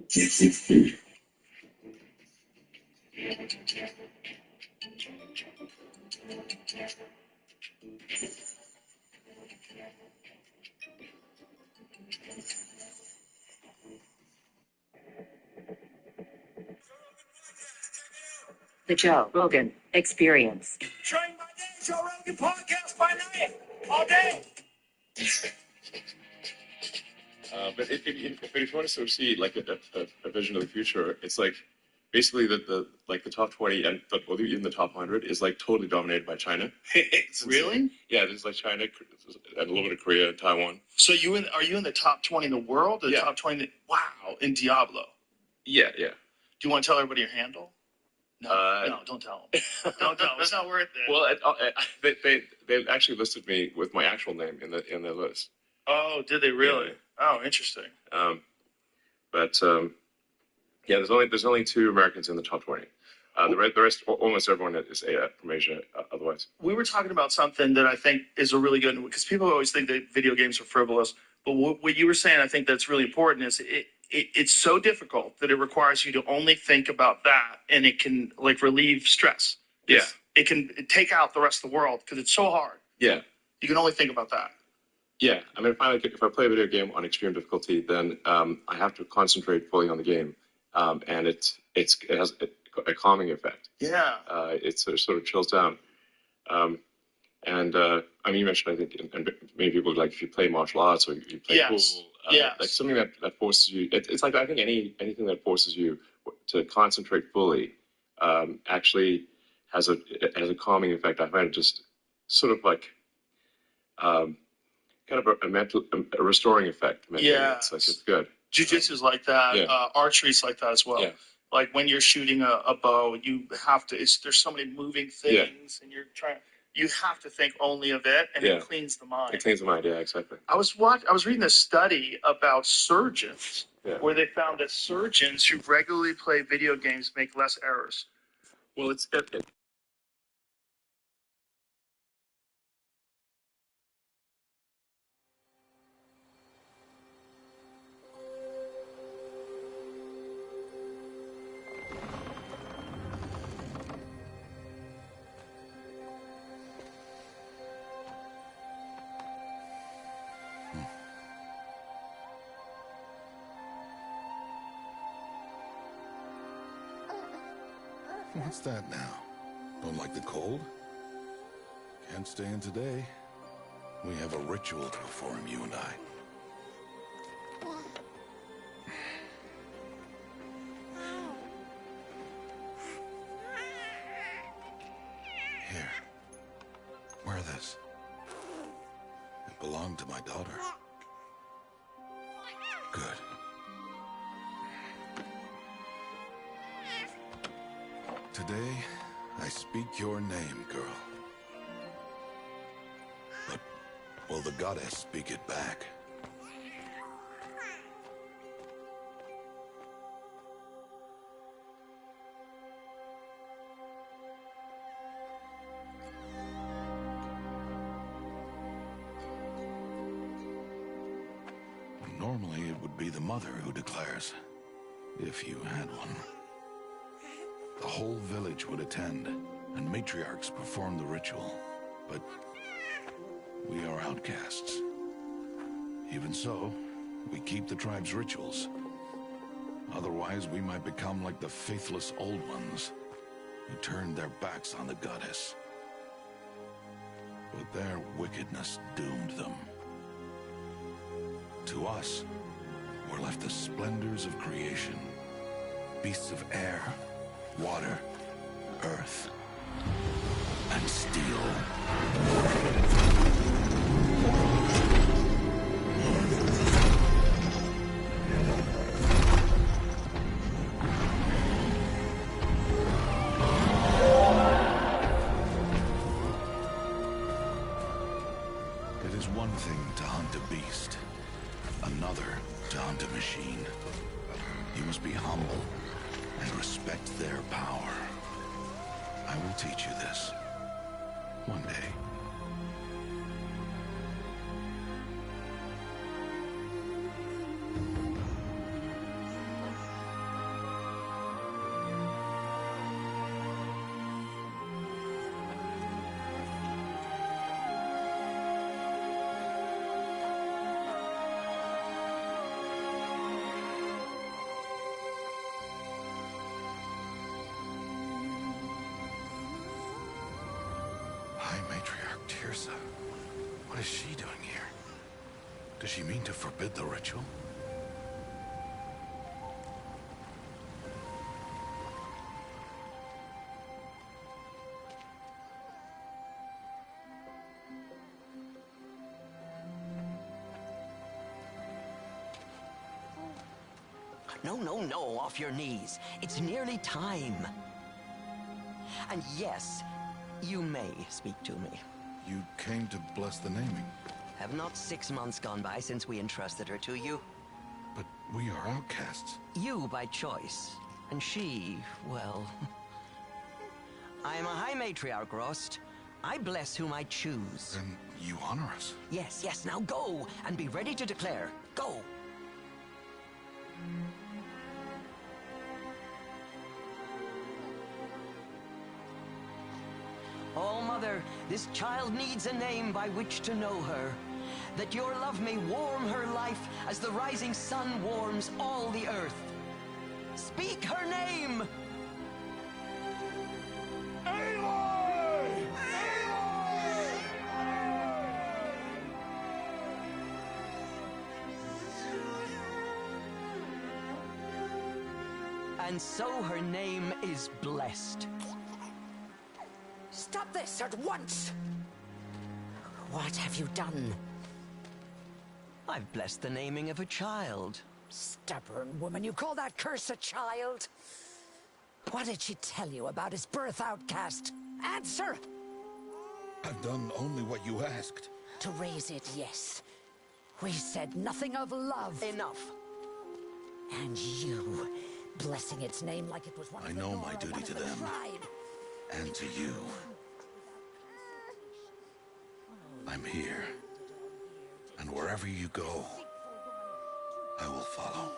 The Joe Rogan Experience. Train by day, Joe Rogan podcast by night, all day. But if you want to sort of see like a vision of the future, it's like basically the top 20 and even the top 100 is like totally dominated by China. Really? Yeah, there's like China and a little bit of Korea and Taiwan. So are you in the top 20 in the world? Or the top 20? Wow, in Diablo. Yeah. Do you want to tell everybody your handle? No, don't tell them. Don't tell them. It's not worth it. Well, they actually listed me with my actual name in their list. Oh, did they really? Yeah. Oh, interesting. There's only 2 Americans in the top 20. The rest, almost everyone is from Asia. Otherwise, we were talking about something that I think is a really good, because people always think that video games are frivolous. But what you were saying, I think that's really important, is it's so difficult that it requires you to only think about that, and it can like relieve stress. Yeah. It can take out the rest of the world because it's so hard. Yeah. You can only think about that. Yeah. I mean, if I play a video game on extreme difficulty, then I have to concentrate fully on the game, and it has a calming effect. Yeah. It sort of chills down. I mean, you mentioned, I think, and many people, like, if you play martial arts or you play pool, like something that forces you, it's like, I think anything that forces you to concentrate fully actually has a calming effect. I find it just sort of like kind of a restoring effect. Mentally. Yeah. It's good. Jiu-jitsu's like that. Yeah. Archery's like that as well. Yeah. Like when you're shooting a bow, you have to, there's so many moving things, and you have to think only of it, and it cleans the mind. It cleans the mind, yeah, exactly. I was reading a study about surgeons, where they found that surgeons who regularly play video games make less errors. Well, it's What's that now? Don't like the cold? Can't stay in today. We have a ritual to perform, you and I. Here. Wear this. It belonged to my daughter. Good. Today, I speak your name, girl. But will the goddess speak it back? Normally, it would be the mother who declares, if you had one. The whole village would attend, and matriarchs perform the ritual. But we are outcasts. Even so, we keep the tribe's rituals. Otherwise, we might become like the faithless old ones, who turned their backs on the goddess. But their wickedness doomed them. To us, were left the splendors of creation, beasts of air, water, earth, and steel. It is one thing to hunt a beast, another to hunt a machine. You must be humble and respect their power. I will teach you this one day. Tirsa, what is she doing here? Does she mean to forbid the ritual? No, off your knees. It's nearly time. And yes, you may speak to me. You came to bless the naming, Have not 6 months gone by since we entrusted her to you? but we are outcasts. You by choice, and she, well... I am a High Matriarch, Rost. I bless whom I choose. Then you honor us. Yes, now go, and be ready to declare. Go! Oh, Mother, this child needs a name by which to know her. That your love may warm her life as the rising sun warms all the earth. Speak her name! Aloy! And so her name is blessed. Stop this at once! What have you done? I've blessed the naming of a child. Stubborn woman, you call that curse a child? What did she tell you about his birth, outcast? Answer! I've done only what you asked. To raise it, yes. We said nothing of love. Enough. And you, blessing its name like it was one I of the know Nora, my duty one of to the them. tribe. And to you. I'm here. And wherever you go, I will follow.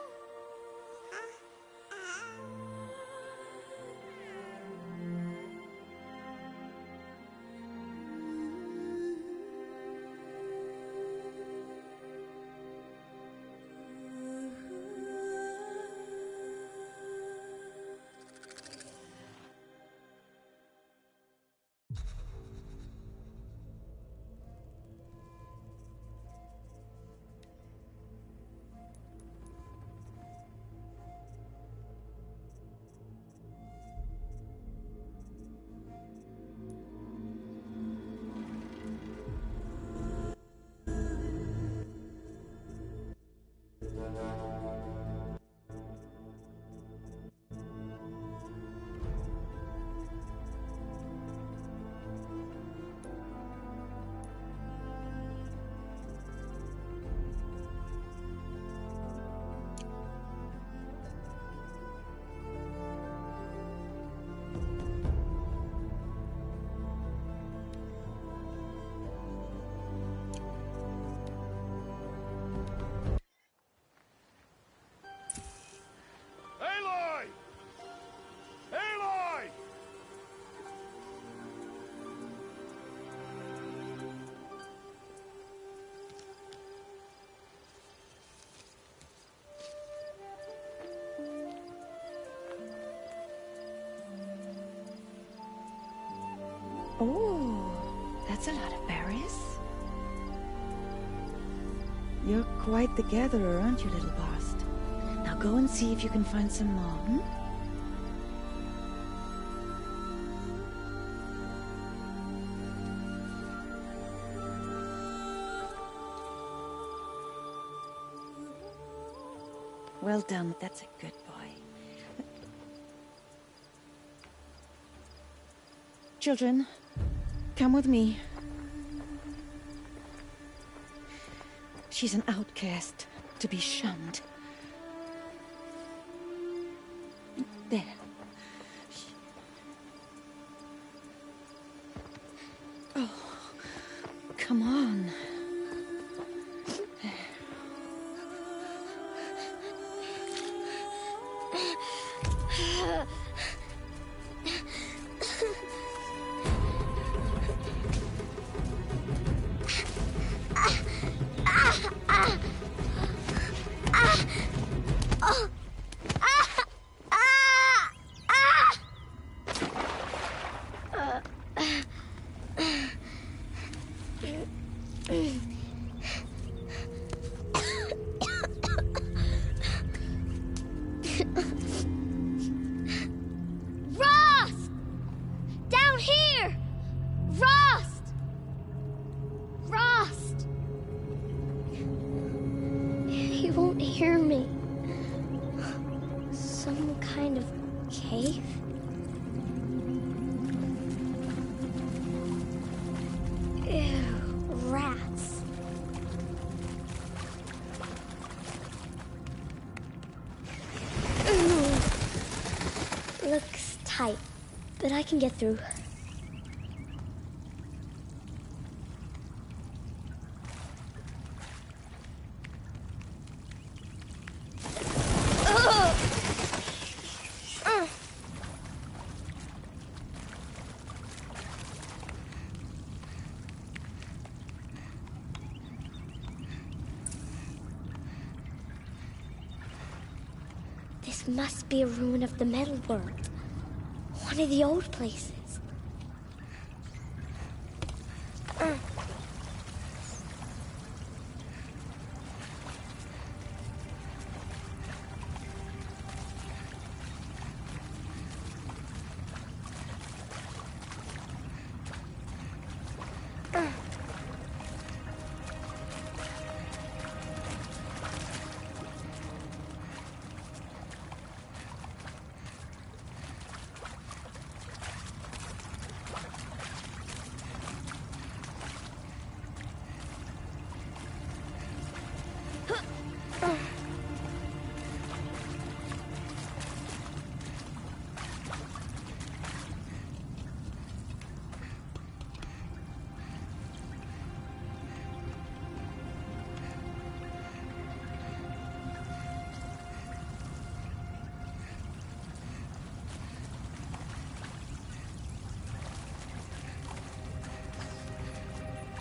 Aloy! Aloy! Oh, that's a lot of berries. You're quite the gatherer, aren't you, little Bast? Now go and see if you can find some more, hmm? Well done, that's a good boy. Children, come with me. She's an outcast, to be shunned. There. Oh, come on. Rost! Down here! Rost! Rost! He won't hear me. Some kind of cave? Ew, rats. Looks tight, but I can get through. This must be a ruin of the metal world. One of the old places.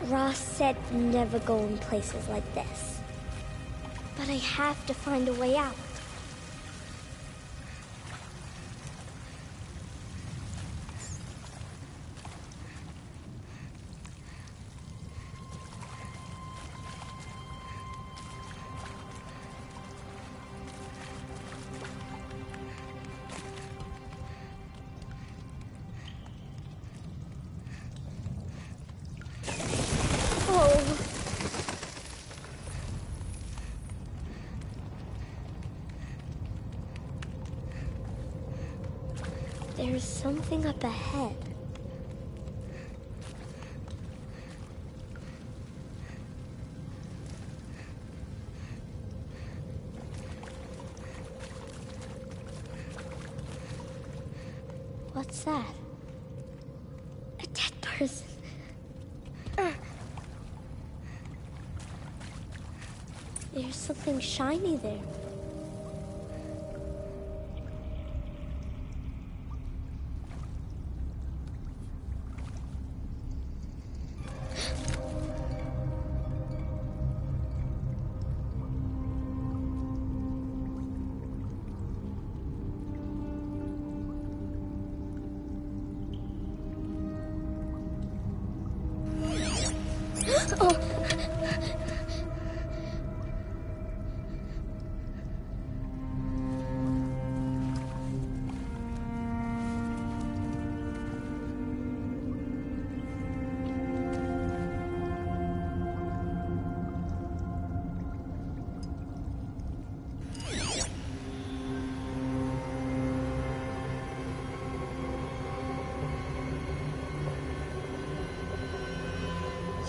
Rost said never go in places like this. But I have to find a way out. There's something up ahead. What's that? A dead person. There's something shiny there.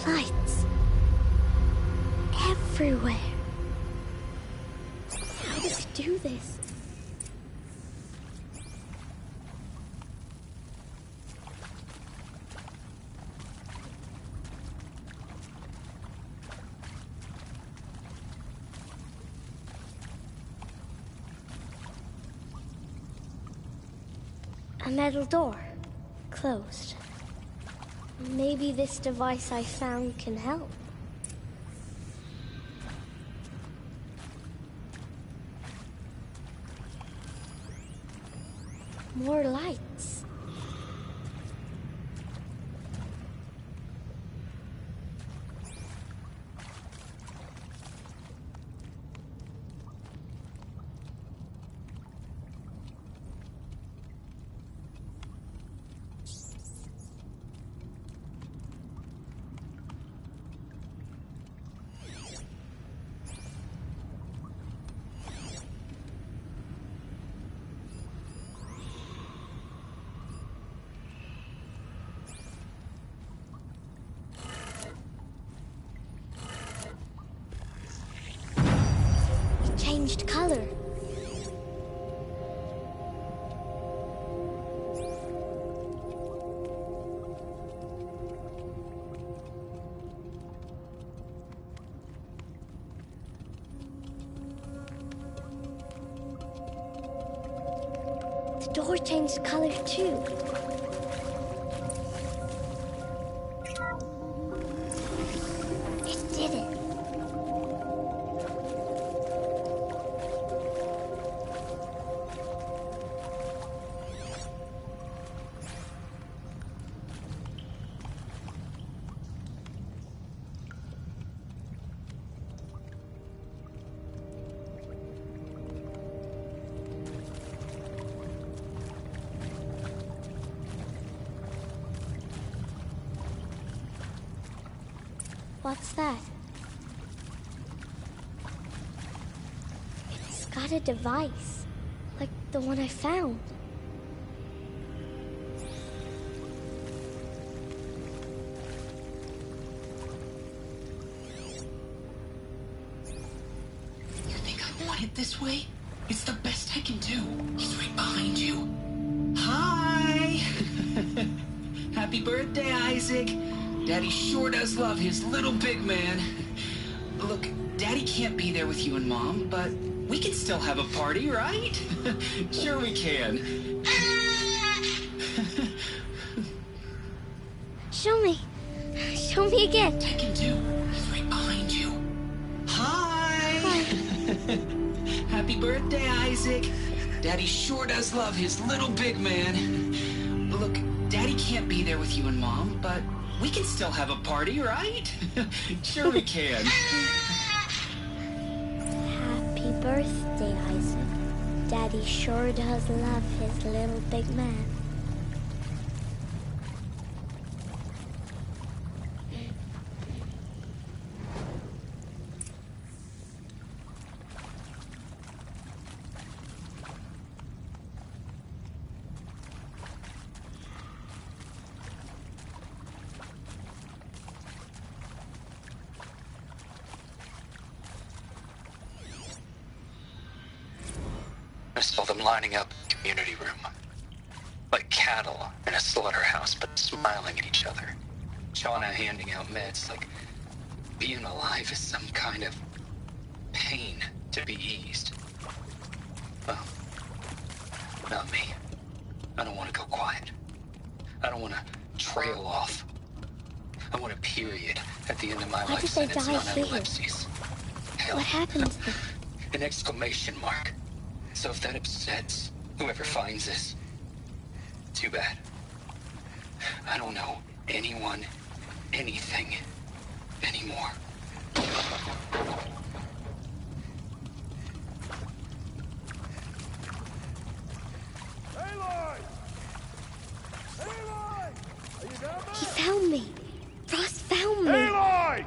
Lights. Everywhere. How does it do this? A metal door. Closed. Maybe this device I found can help. More lights. The door changed color too. It did it. What's that? It's got a device, like the one I found. You think I want it this way? It's the best I can do. He's right behind you. Hi! Happy birthday, Isaac. Daddy sure does love his little big man. Look, Daddy can't be there with you and Mom, but we can still have a party, right? Sure we can. Show me. Show me again. I can do. He's right behind you. Hi! Happy birthday, Isaac. Daddy sure does love his little big man. Look, Daddy can't be there with you and Mom, but we can still have a party, right? Sure we can. Happy birthday, Isaac. Daddy sure does love his little big man. I saw them lining up in the community room. Like cattle in a slaughterhouse, but smiling at each other. Shauna handing out meds like being alive is some kind of pain to be eased. Well, not me. I don't want to go quiet. I don't want to trail off. I want a period at the end of my life sentence, not epilepsies. Hell, What happened to them? an exclamation mark. So if that upsets whoever finds this, too bad. I don't know anyone, anything, anymore. Aloy! Aloy! Are you down there? He found me. Ross found me. Aloy!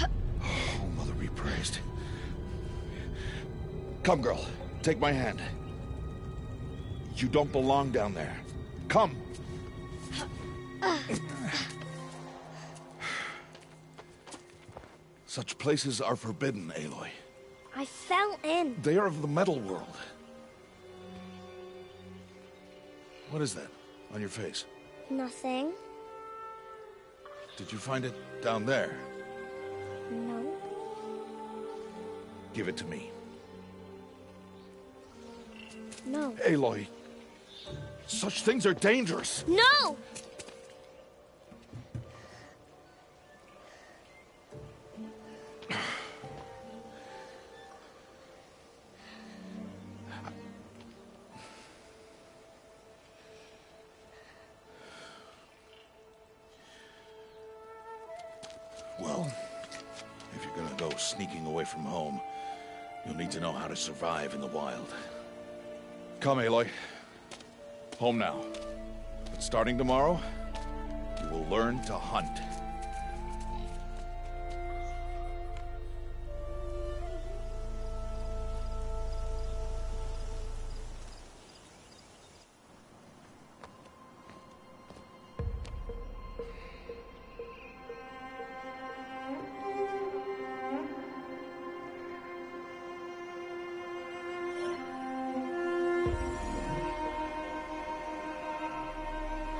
Oh, Mother be praised. Come, girl. Take my hand. You don't belong down there. Come. Such places are forbidden, Aloy. I fell in. They are of the metal world. What is that on your face? Nothing. Did you find it down there? No. Give it to me. No. Aloy, such things are dangerous. No! Well, if you're gonna go sneaking away from home, you'll need to know how to survive in the wild. Come, Aloy. Home now. But starting tomorrow, you will learn to hunt.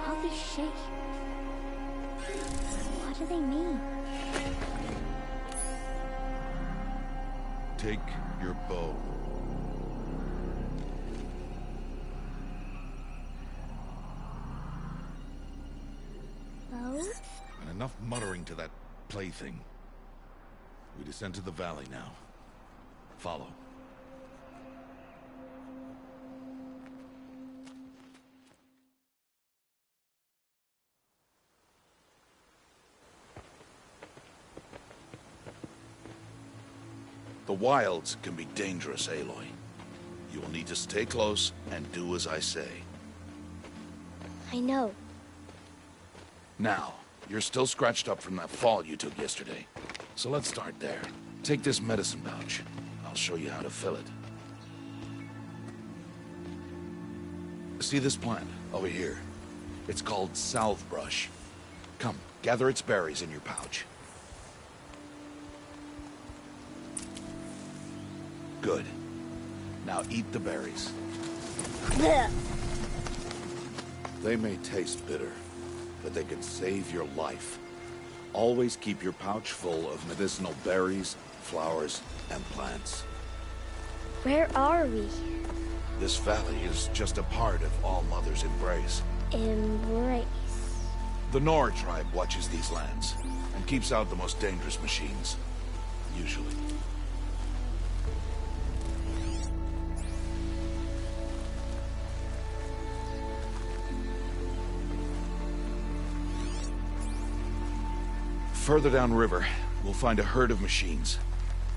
All these shapes. What do they mean? Take your bow. Enough muttering to that plaything. We descend to the valley now. Follow. The wilds can be dangerous, Aloy. You will need to stay close and do as I say. I know. Now, you're still scratched up from that fall you took yesterday. So let's start there. Take this medicine pouch. I'll show you how to fill it. See this plant over here? It's called salvebrush. Come, gather its berries in your pouch. Good. Now eat the berries. They may taste bitter, but they can save your life. Always keep your pouch full of medicinal berries, flowers, and plants. Where are we? This valley is just a part of All Mother's embrace. Embrace. The Nor tribe watches these lands and keeps out the most dangerous machines. Usually. Further downriver, we'll find a herd of machines,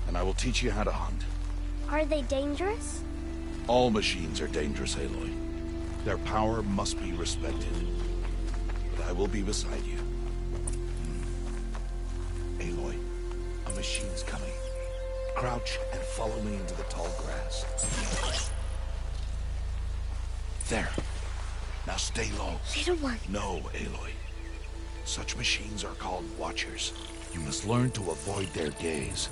and I will teach you how to hunt. Are they dangerous? All machines are dangerous, Aloy. Their power must be respected. But I will be beside you. Aloy, a machine's coming. Crouch and follow me into the tall grass. There. Now stay low. Little one. No, Aloy. Such machines are called Watchers. You must learn to avoid their gaze.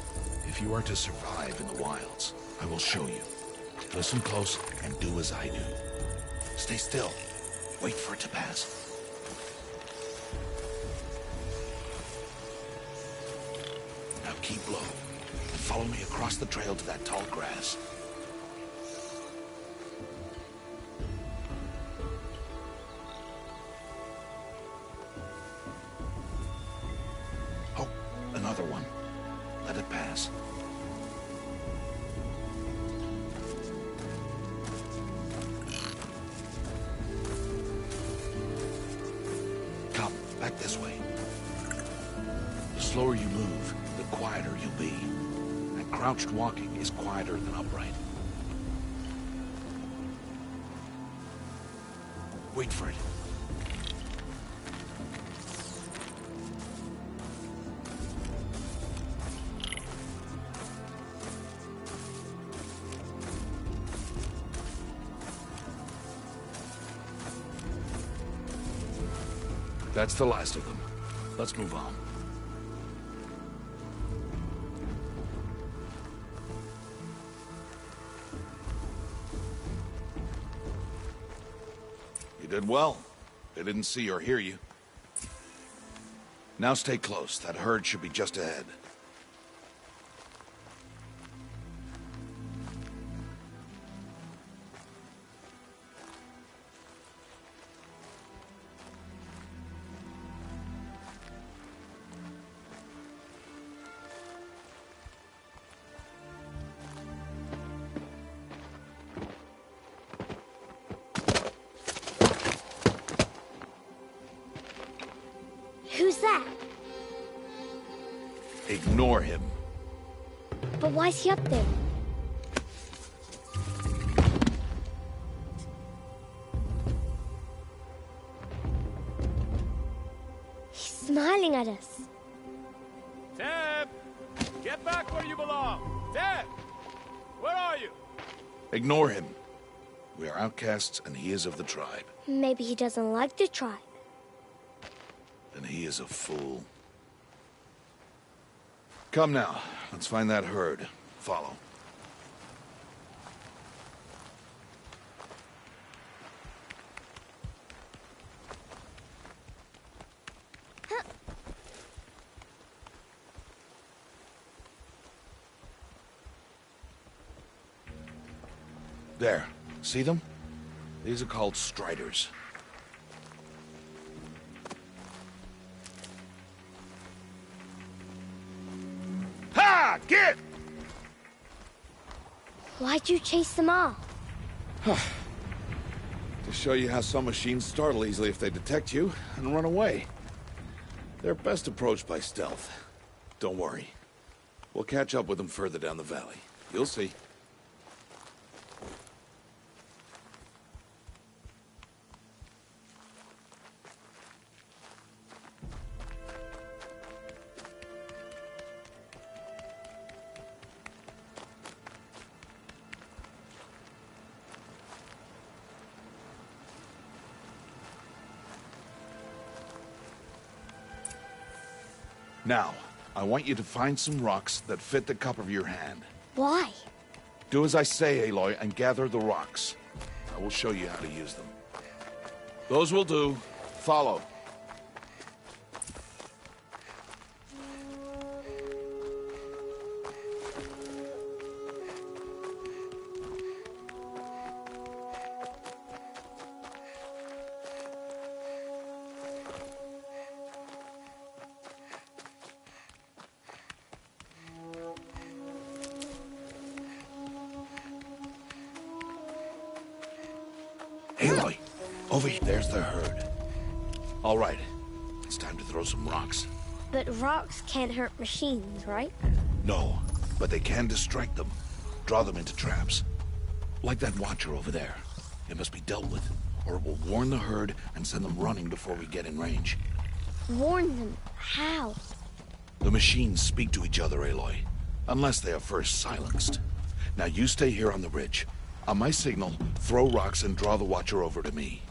If you are to survive in the wilds, I will show you. Listen close and do as I do. Stay still. Wait for it to pass. Now keep low and follow me across the trail to that tall grass. Another one. Let it pass. Come, back this way. The slower you move, the quieter you'll be. And crouched walking is quieter than upright. Wait for it. That's the last of them. Let's move on. You did well. They didn't see or hear you. Now stay close. That herd should be just ahead. Who's that? Ignore him. But why's he up there? He's smiling at us. Teb! Get back where you belong! Teb! Where are you? Ignore him. We are outcasts and he is of the tribe. Maybe he doesn't like the tribe. Then he is a fool. Come now, let's find that herd. Follow. There. See them? These are called striders. Why'd you chase them off? To show you how some machines startle easily if they detect you and run away. They're best approached by stealth. Don't worry. We'll catch up with them further down the valley. You'll see. Now, I want you to find some rocks that fit the cup of your hand. Why? Do as I say, Aloy, and gather the rocks. I will show you how to use them. Those will do. Follow. Aloy, over here. There's the herd. All right, it's time to throw some rocks. But rocks can't hurt machines, right? No, but they can distract them. Draw them into traps. Like that watcher over there. It must be dealt with, or it will warn the herd and send them running before we get in range. Warn them? How? The machines speak to each other, Aloy. Unless they are first silenced. Now you stay here on the ridge. On my signal, throw rocks and draw the watcher over to me.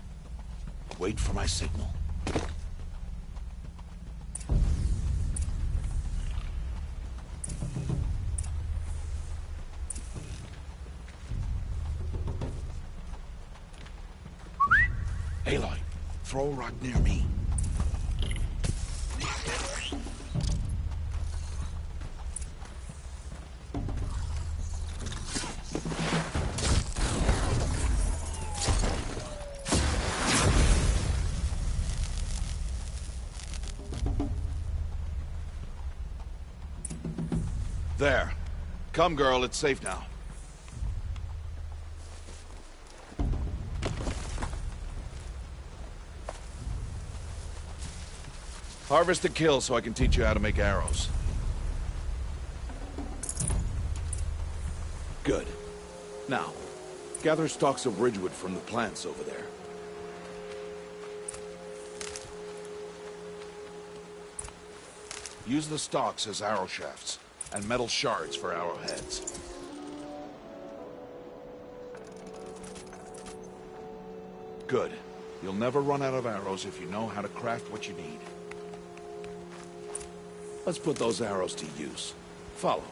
Wait for my signal. Aloy, throw a rock near me. There. Come, girl, it's safe now. Harvest the kill so I can teach you how to make arrows. Good. Now, gather stalks of ridgewood from the plants over there. Use the stalks as arrow shafts, and metal shards for arrowheads. Good. You'll never run out of arrows if you know how to craft what you need. Let's put those arrows to use. Follow.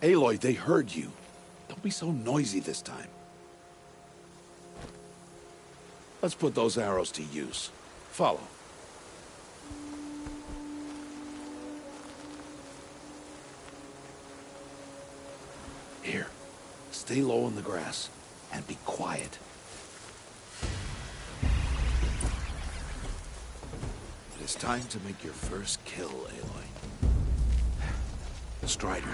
Aloy, they heard you. Don't be so noisy this time. Let's put those arrows to use. Follow. Here, stay low in the grass and be quiet. It is time to make your first kill, Aloy. The Strider.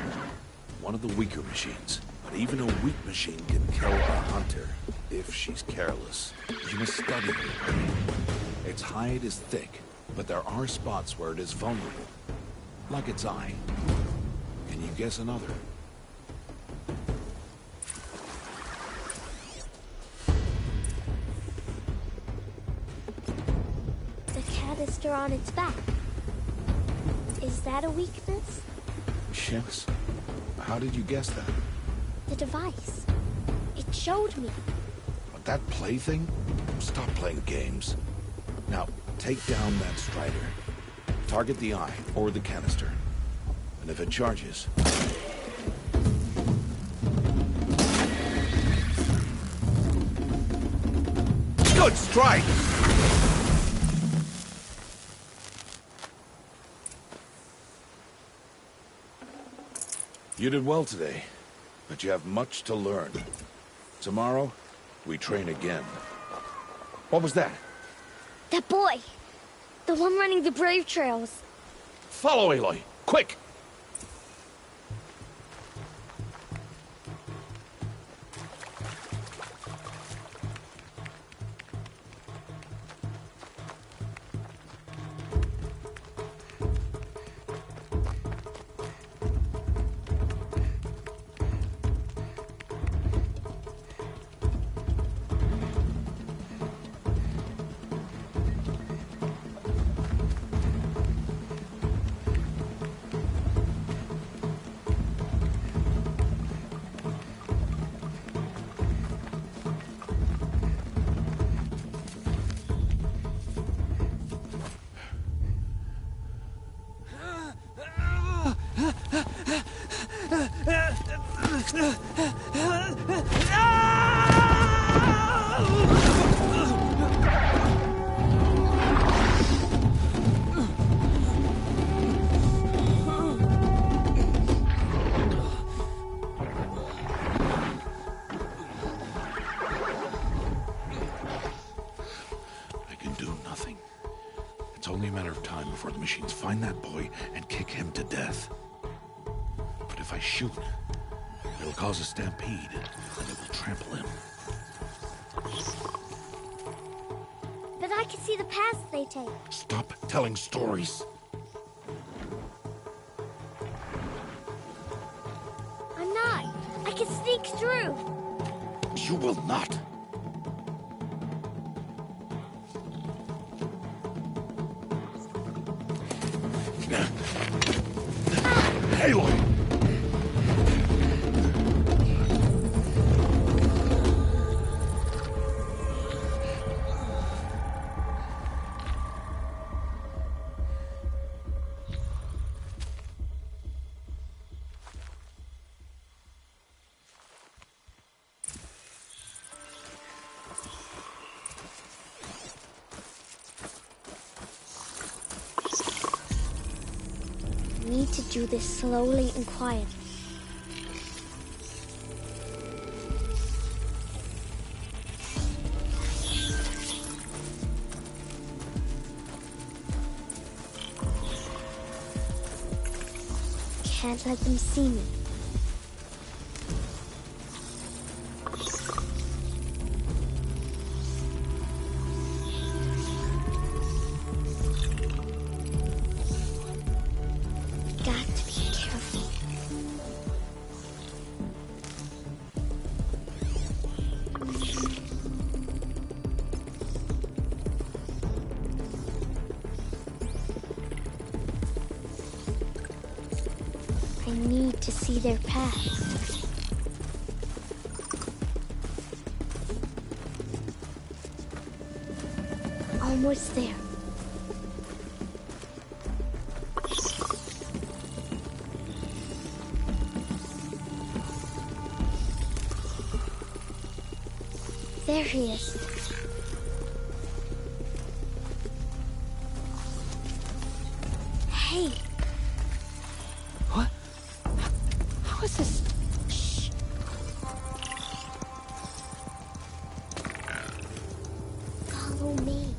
One of the weaker machines, but even a weak machine can kill a hunter if she's careless. You must study her. Its hide is thick, but there are spots where it is vulnerable, like its eye. Can you guess another? The canister on its back. Is that a weakness? Yes. How did you guess that? The device. It showed me. But that plaything? Stop playing games. Now, take down that Strider. Target the eye or the canister. And if it charges... Good strike! You did well today. but you have much to learn. Tomorrow, we train again. What was that? That boy! The one running the brave trails. Follow Aloy, quick! It's only a matter of time before the machines find that boy and kick him to death. But if I shoot, it'll cause a stampede, and it will trample him. But I can see the paths they take. Stop telling stories. I'm not. I can sneak through. You will not. Aloy! Need to do this slowly and quietly. Can't let them see me. I need to see their paths. Almost there. There he is. Hey. What? How is this? Shh. Follow me.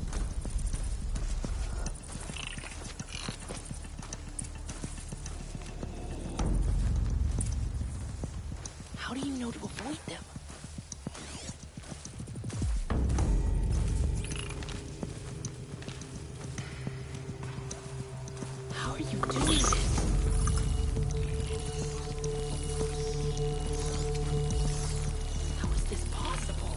How do you know to avoid them? How are you doing this? How is this possible?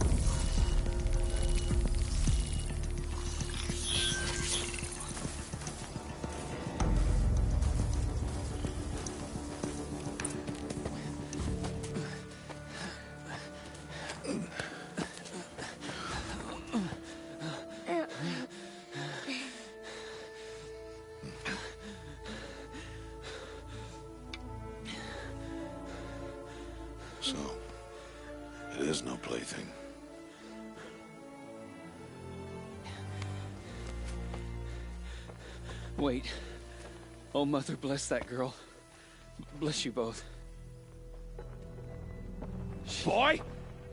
So, it is no plaything. Wait. Oh, Mother, bless that girl. Bless you both. boy!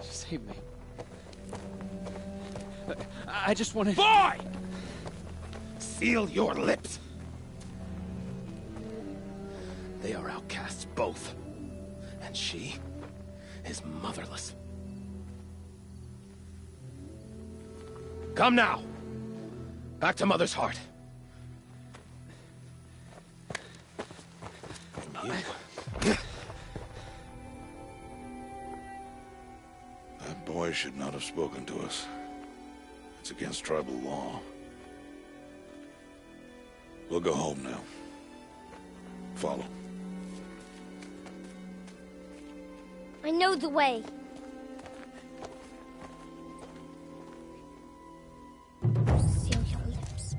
Save me. I just wanted... Boy! Seal your lips! They are outcasts, both. And she is motherless. Come now! Back to Mother's heart. That boy should not have spoken to us. It's against tribal law. We'll go home now. Follow. I know the way. Seal your lips.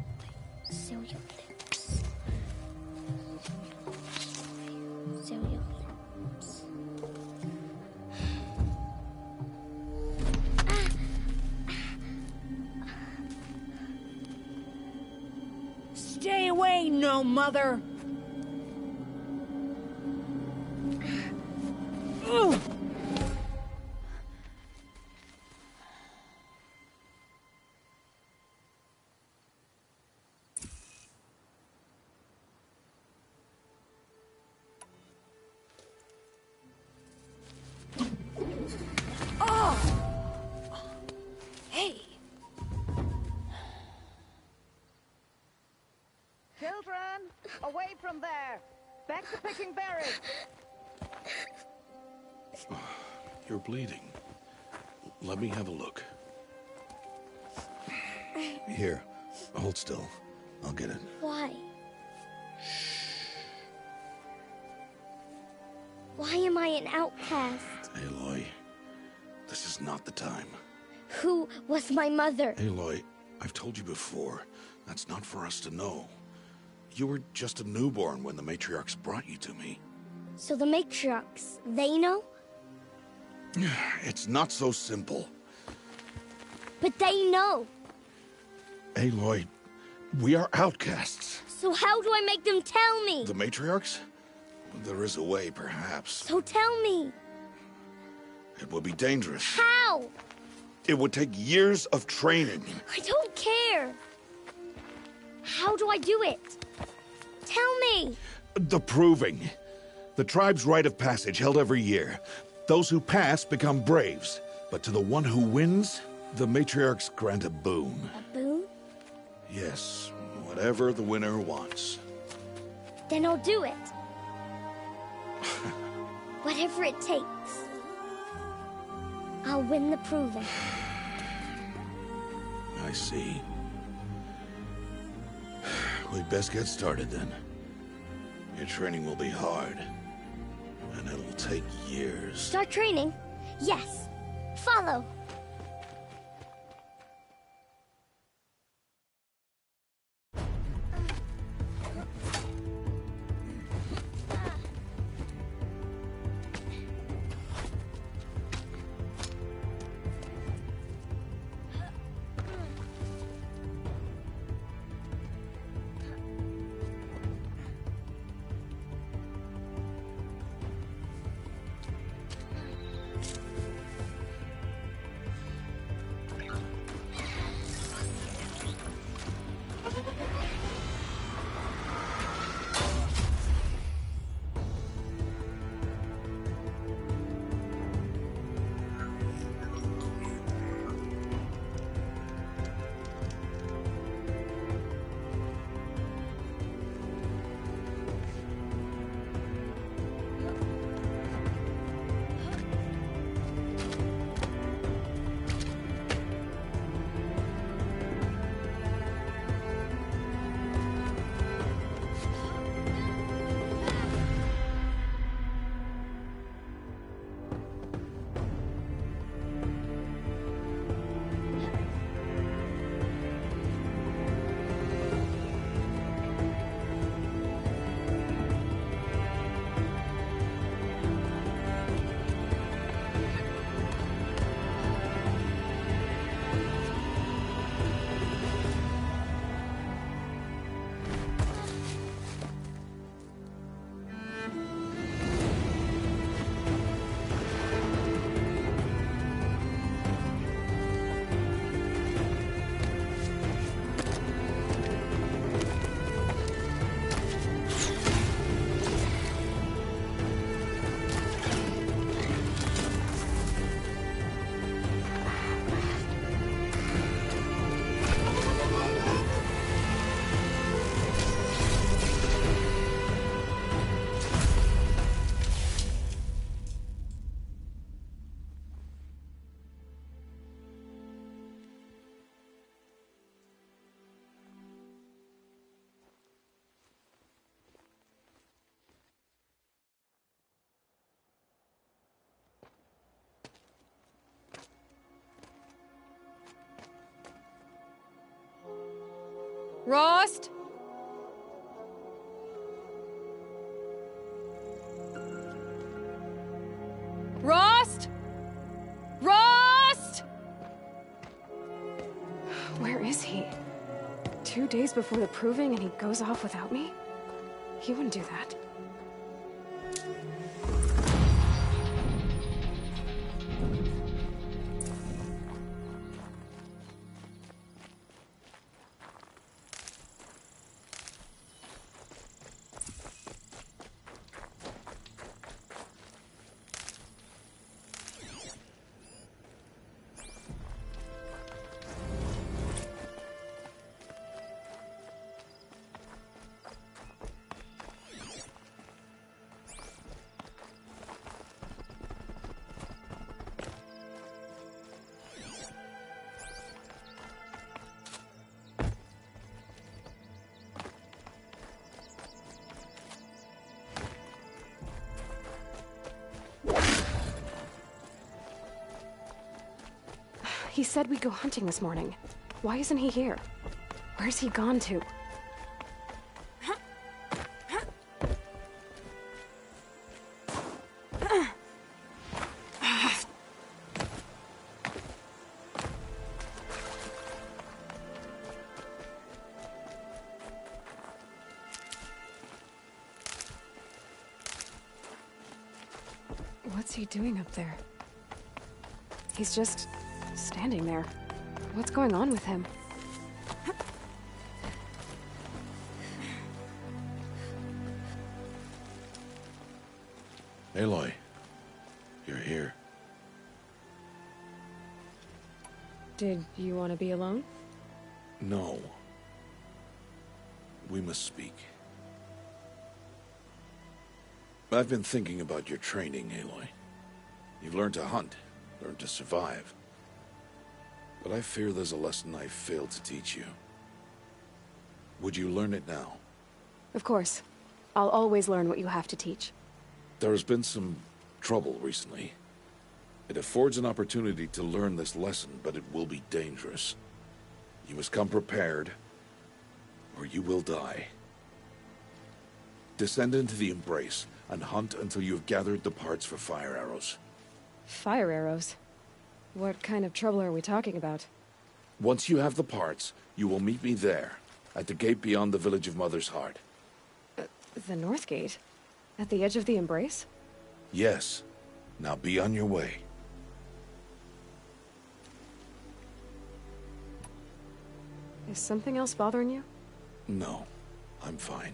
Seal your lips. Seal your lips. Stay away, no mother! Ugh. Hey! Children, away from there! Back to picking berries! You're bleeding. Let me have a look. Here, hold still. I'll get it. Why? Why am I an outcast? Aloy, this is not the time. Who was my mother? Aloy, I've told you before, that's not for us to know. You were just a newborn when the matriarchs brought you to me. So the matriarchs, they know? It's not so simple. But they know. Aloy, we are outcasts. So how do I make them tell me? The matriarchs? There is a way, perhaps. So tell me. It would be dangerous. How? It would take years of training. I don't care. How do I do it? Tell me. The proving. The tribe's rite of passage held every year. Those who pass become braves. But to the one who wins, the matriarchs grant a boon. A boon? Yes, whatever the winner wants. Then I'll do it. Whatever it takes. I'll win the proving. I see. We'd best get started then. Your training will be hard. And it'll take years. Start training? Yes. Follow. Rost? Rost? Rost? Where is he? 2 days before the proving and he goes off without me? He wouldn't do that. He said we'd go hunting this morning. Why isn't he here? Where's he gone to? What's he doing up there? He's just standing there. What's going on with him? Aloy, you're here. Did you want to be alone? No. We must speak. I've been thinking about your training, Aloy. You've learned to hunt, learned to survive. But I fear there's a lesson I failed to teach you. Would you learn it now? Of course. I'll always learn what you have to teach. There has been some trouble recently. It affords an opportunity to learn this lesson, but it will be dangerous. You must come prepared, or you will die. Descend into the Embrace, and hunt until you have gathered the parts for fire arrows. Fire arrows? What kind of trouble are we talking about? Once you have the parts, you will meet me there, at the gate beyond the village of Mother's Heart. The North Gate? At the edge of the Embrace? Yes. Now be on your way. Is something else bothering you? No, I'm fine.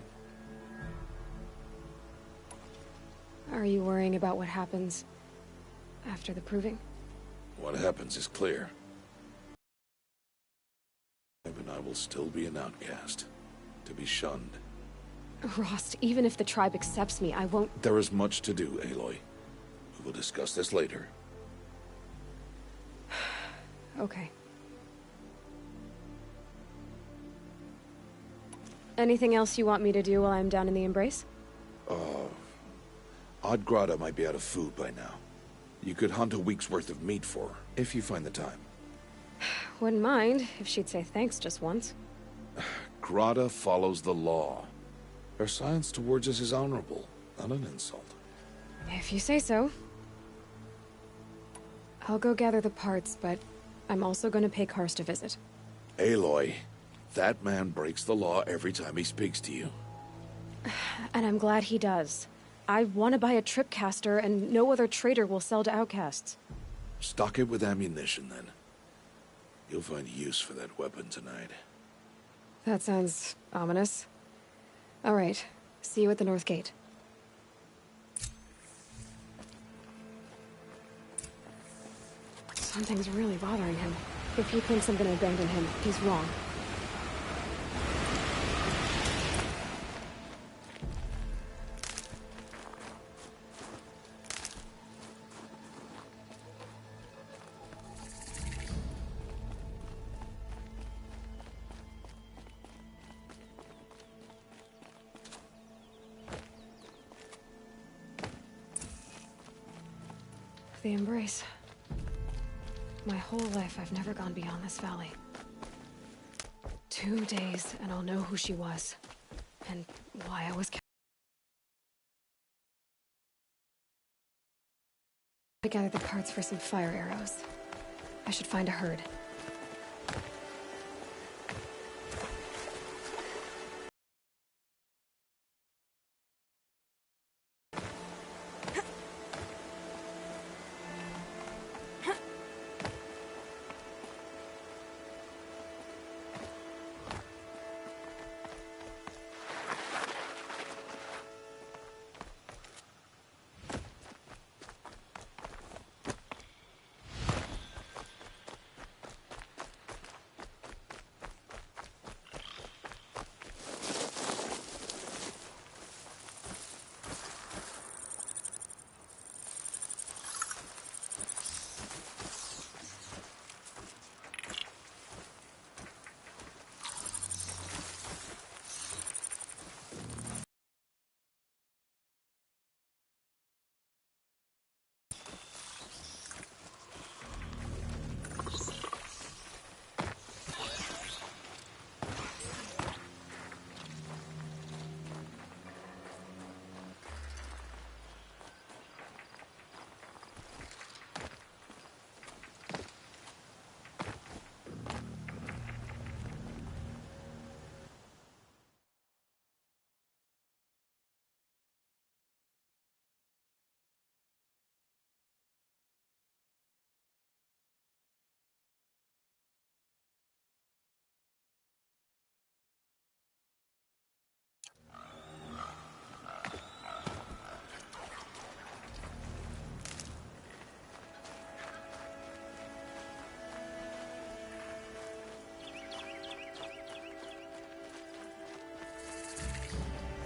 Are you worrying about what happens after the proving? What happens is clear. And I will still be an outcast, to be shunned. Rost, even if the tribe accepts me, I won't— There is much to do, Aloy. We will discuss this later. Okay. Anything else you want me to do while I'm down in the Embrace? Oddgrada might be out of food by now. You could hunt a week's worth of meat for her, if you find the time. Wouldn't mind, if she'd say thanks just once. Grada follows the law. Her silence towards us is honorable, not an insult. If you say so. I'll go gather the parts, but I'm also going to pay Karst a visit. Aloy, that man breaks the law every time he speaks to you. And I'm glad he does. I want to buy a tripcaster, and no other trader will sell to outcasts. Stock it with ammunition, then. You'll find use for that weapon tonight. That sounds ominous. All right. See you at the North Gate. Something's really bothering him. If he thinks I'm gonna abandon him, he's wrong. The Embrace. My whole life, I've never gone beyond this valley. 2 days, and I'll know who she was. And why I was I gathered the parts for some fire arrows. I should find a herd.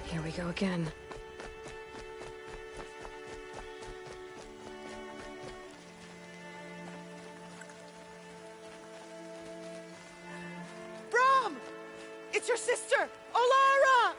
Here we go again. Brom! It's your sister, Olara!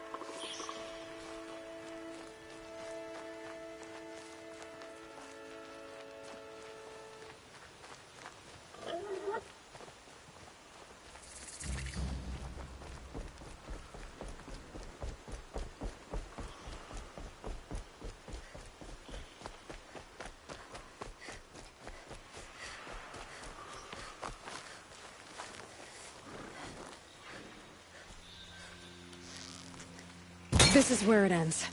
This is where it ends.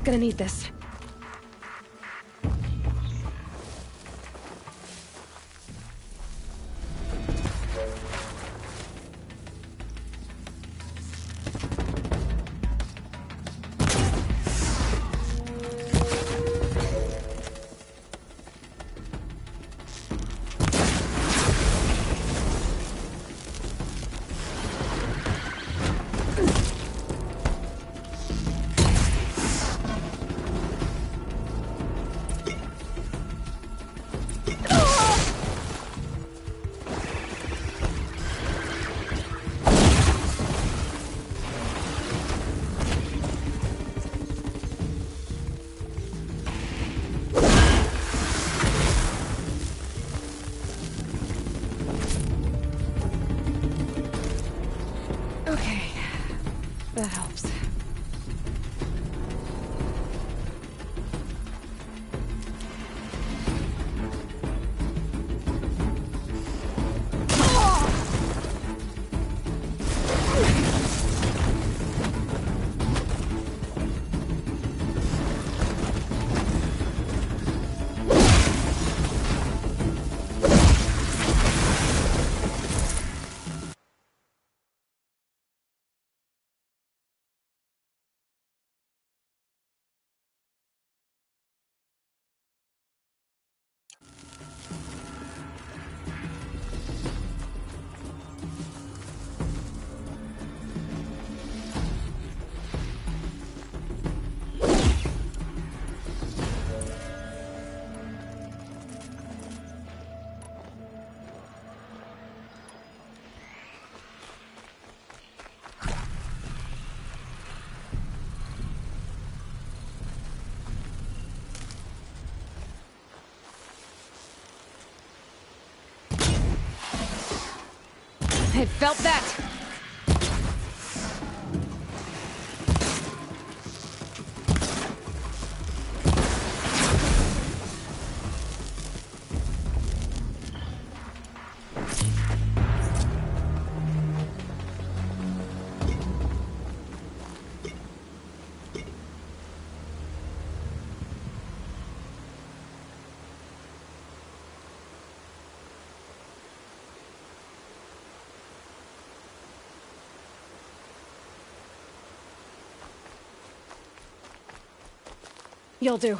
Gonna need this. That helps. I felt that! You'll do.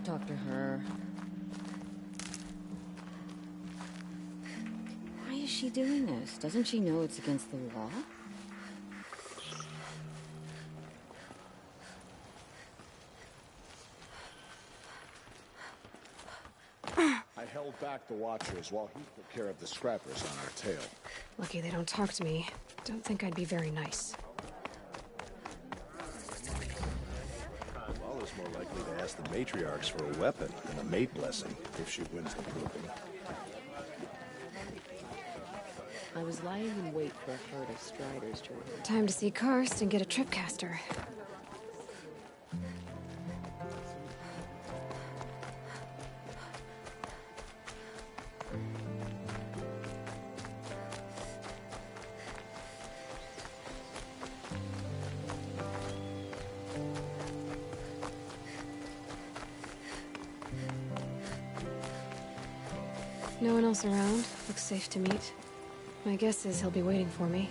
Talk to her. Why is she doing this? Doesn't she know it's against the law? I held back the Watchers while he took care of the Scrappers on our tail. Lucky they don't talk to me. Don't think I'd be very nice. Lala's more likely to ask the matriarchs for a weapon than a mate blessing if she wins the proving. I was lying in wait for a herd of striders to return. Time to see Karst and get a tripcaster. No one else around. Looks safe to meet. My guess is he'll be waiting for me.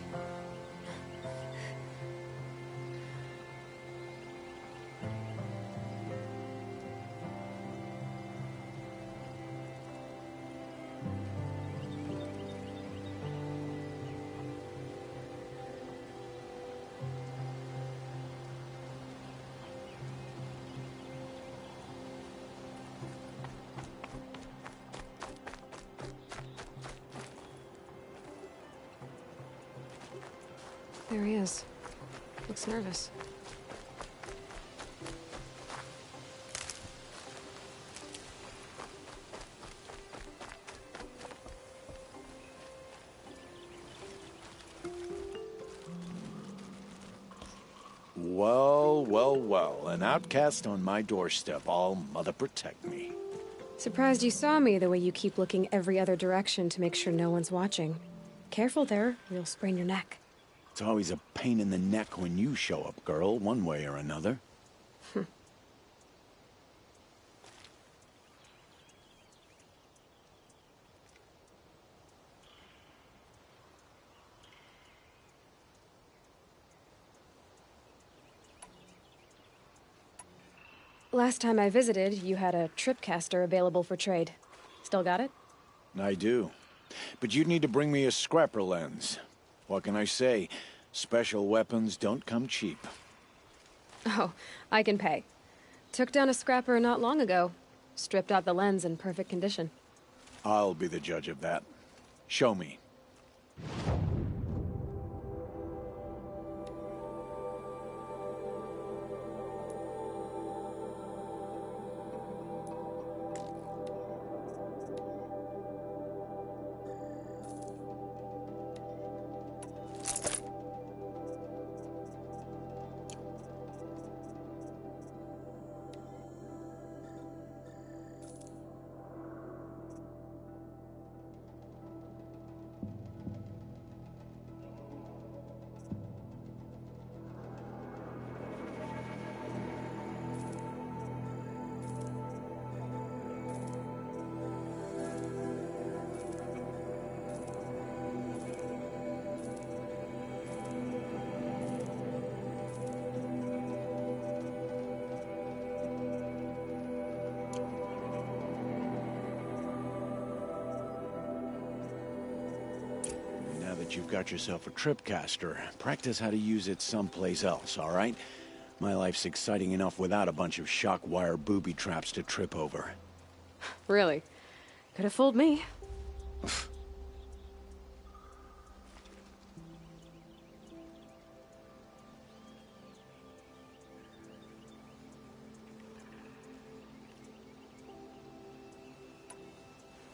There he is. Looks nervous. Well, well, well. An outcast on my doorstep. All mother protect me. Surprised you saw me the way you keep looking every other direction to make sure no one's watching. Careful there, or you'll sprain your neck. It's always a pain in the neck when you show up, girl, one way or another. Last time I visited, you had a tripcaster available for trade. Still got it? I do. But you'd need to bring me a scrapper lens. What can I say? Special weapons don't come cheap. Oh, I can pay. Took down a scrapper not long ago. Stripped out the lens in perfect condition. I'll be the judge of that. Show me. You've got yourself a tripcaster. Practice how to use it someplace else, all right? My life's exciting enough without a bunch of shock wire booby traps to trip over. Really? Could have fooled me.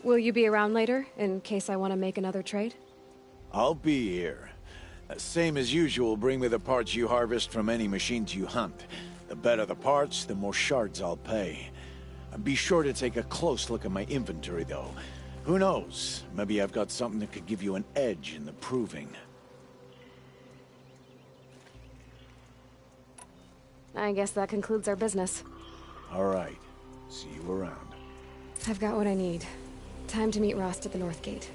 Will you be around later, in case I want to make another trade? I'll be here. Same as usual, bring me the parts you harvest from any machines you hunt. The better the parts, the more shards I'll pay. Be sure to take a close look at my inventory, though. Who knows? Maybe I've got something that could give you an edge in the proving. I guess that concludes our business. All right. See you around. I've got what I need. Time to meet Rost at the North Gate.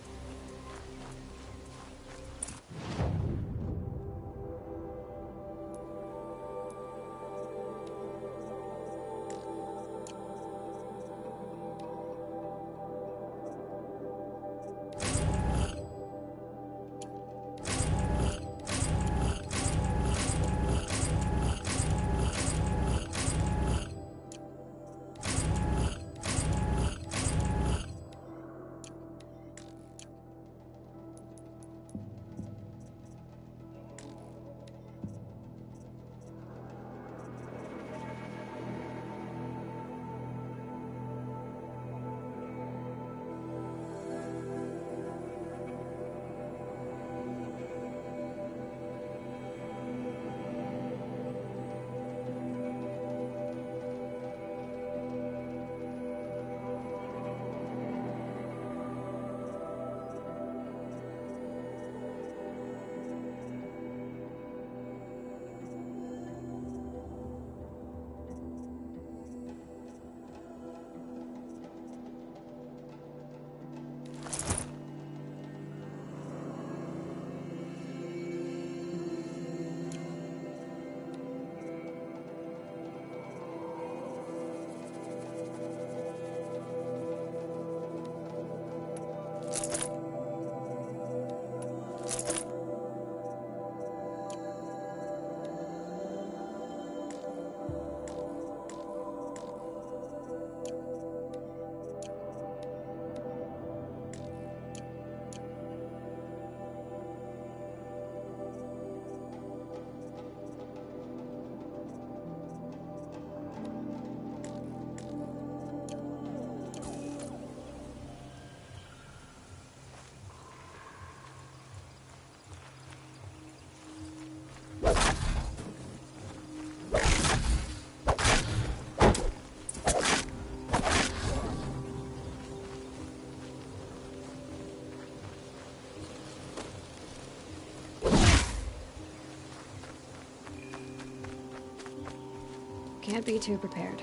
Can't be too prepared.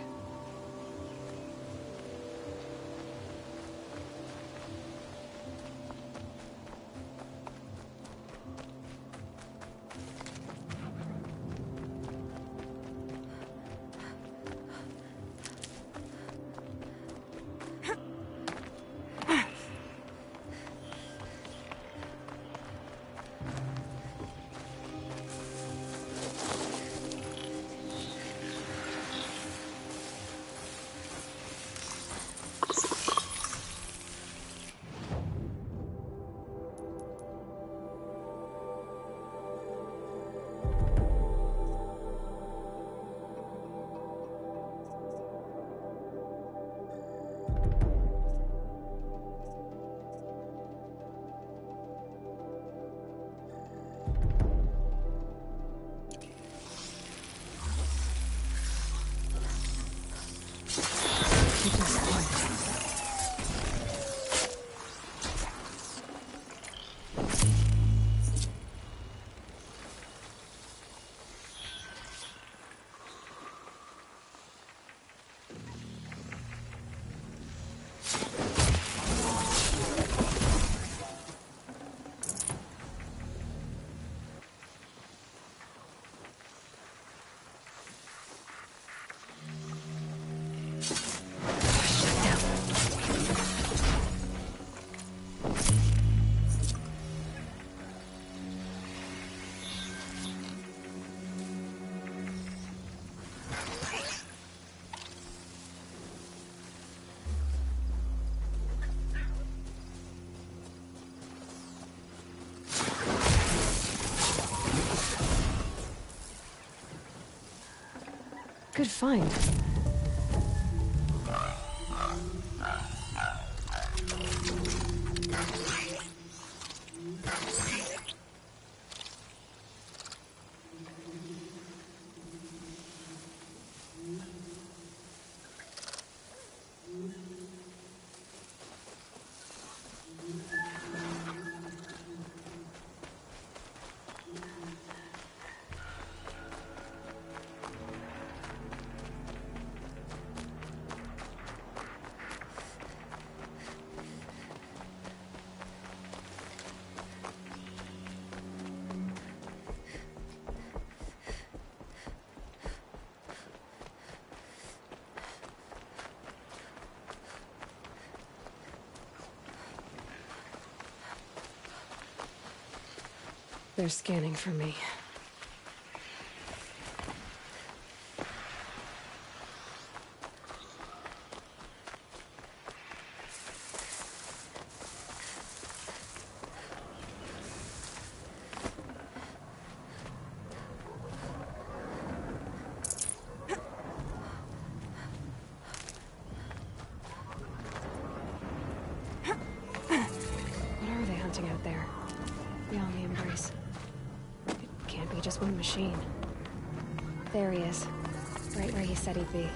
good find. They're scanning for me. What are they hunting out there? Beyond the Embrace. It can't be just one machine. There he is. Right where he said he'd be.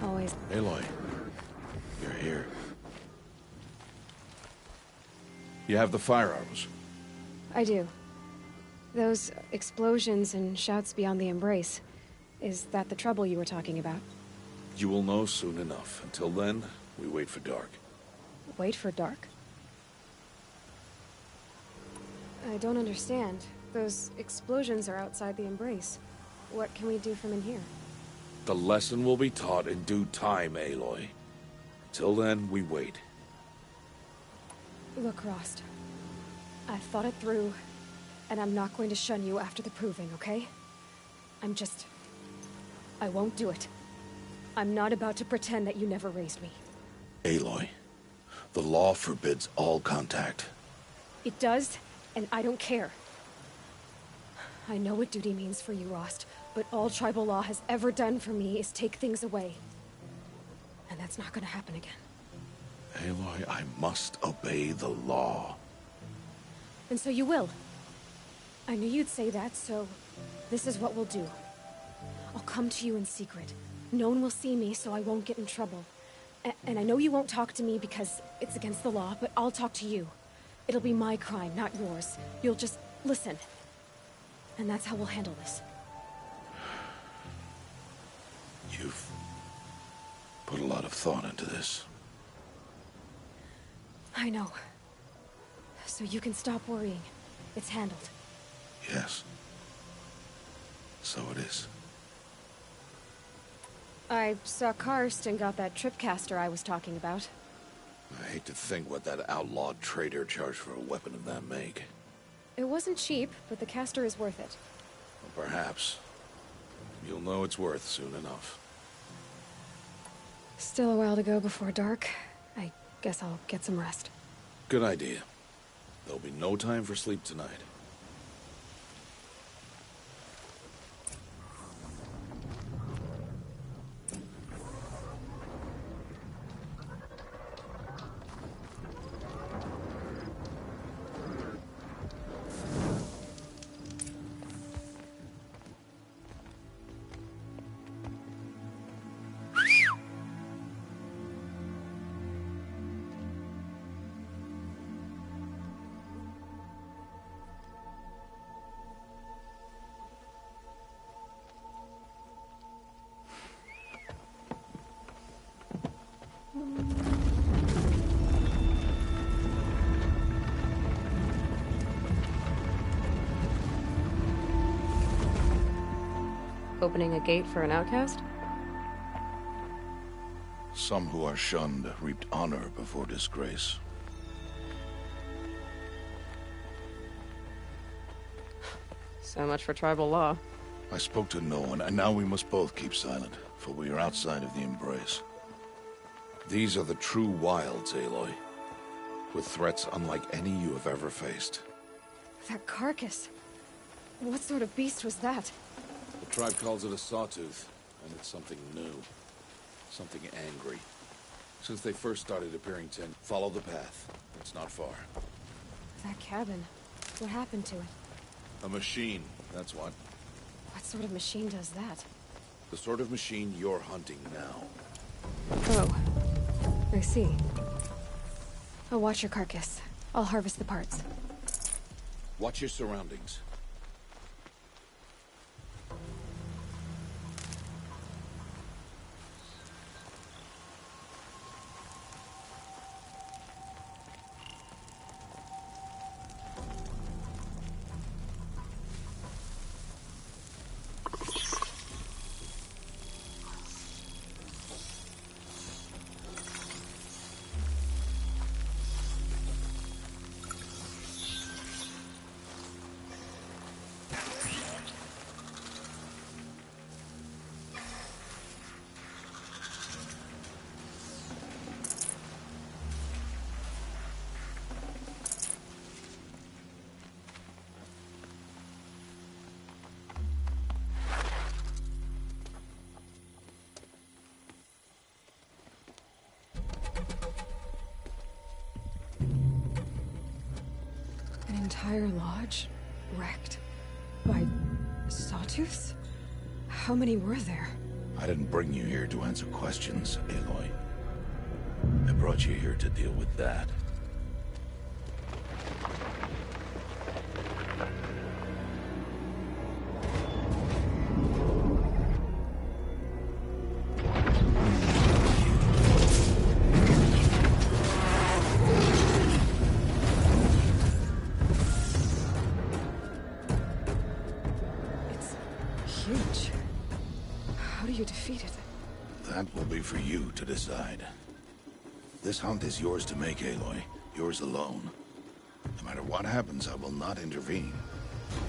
Always. Aloy, you're here. You have the fire arrows. I do. Those explosions and shouts beyond the Embrace. Is that the trouble you were talking about? You will know soon enough. Until then, we wait for dark. Wait for dark? I don't understand. Those explosions are outside the Embrace. What can we do from in here? The lesson will be taught in due time, Aloy. Till then, we wait. Look, Rost. I've thought it through, and I'm not going to shun you after the proving, okay? I won't do it. I'm not about to pretend that you never raised me. Aloy, the law forbids all contact. It does, and I don't care. I know what duty means for you, Rost, but all tribal law has ever done for me is take things away. And that's not gonna happen again. Aloy, I must obey the law. And so you will. I knew you'd say that, so this is what we'll do. I'll come to you in secret. No one will see me, so I won't get in trouble. And I know you won't talk to me because it's against the law, but I'll talk to you. It'll be my crime, not yours. You'll just listen. And that's how we'll handle this. You've put a lot of thought into this. I know. So you can stop worrying. It's handled. Yes. So it is. I saw Karst and got that tripcaster I was talking about. I hate to think what that outlawed trader charged for a weapon of that make. It wasn't cheap, but the caster is worth it. Well, perhaps. You'll know it's worth soon enough. Still a while to go before dark. I guess I'll get some rest. Good idea. There'll be no time for sleep tonight. Opening a gate for an outcast? Some who are shunned reaped honor before disgrace. So much for tribal law. I spoke to no one, and now we must both keep silent, for we are outside of the Embrace. These are the true wilds, Aloy, with threats unlike any you have ever faced. That carcass. What sort of beast was that? The tribe calls it a sawtooth, And it's something new. Something angry. Since they first started appearing, follow the path. It's not far. That cabin. What happened to it? A machine, that's what. What sort of machine does that? The sort of machine you're hunting now. Oh. I see. I'll watch your carcass. I'll harvest the parts. Watch your surroundings. Entire lodge wrecked by sawtooths? How many were there? I didn't bring you here to answer questions, Aloy. I brought you here to deal with that. Huge. How do you defeat it? That will be for you to decide. This hunt is yours to make, Aloy. Yours alone. No matter what happens, I will not intervene.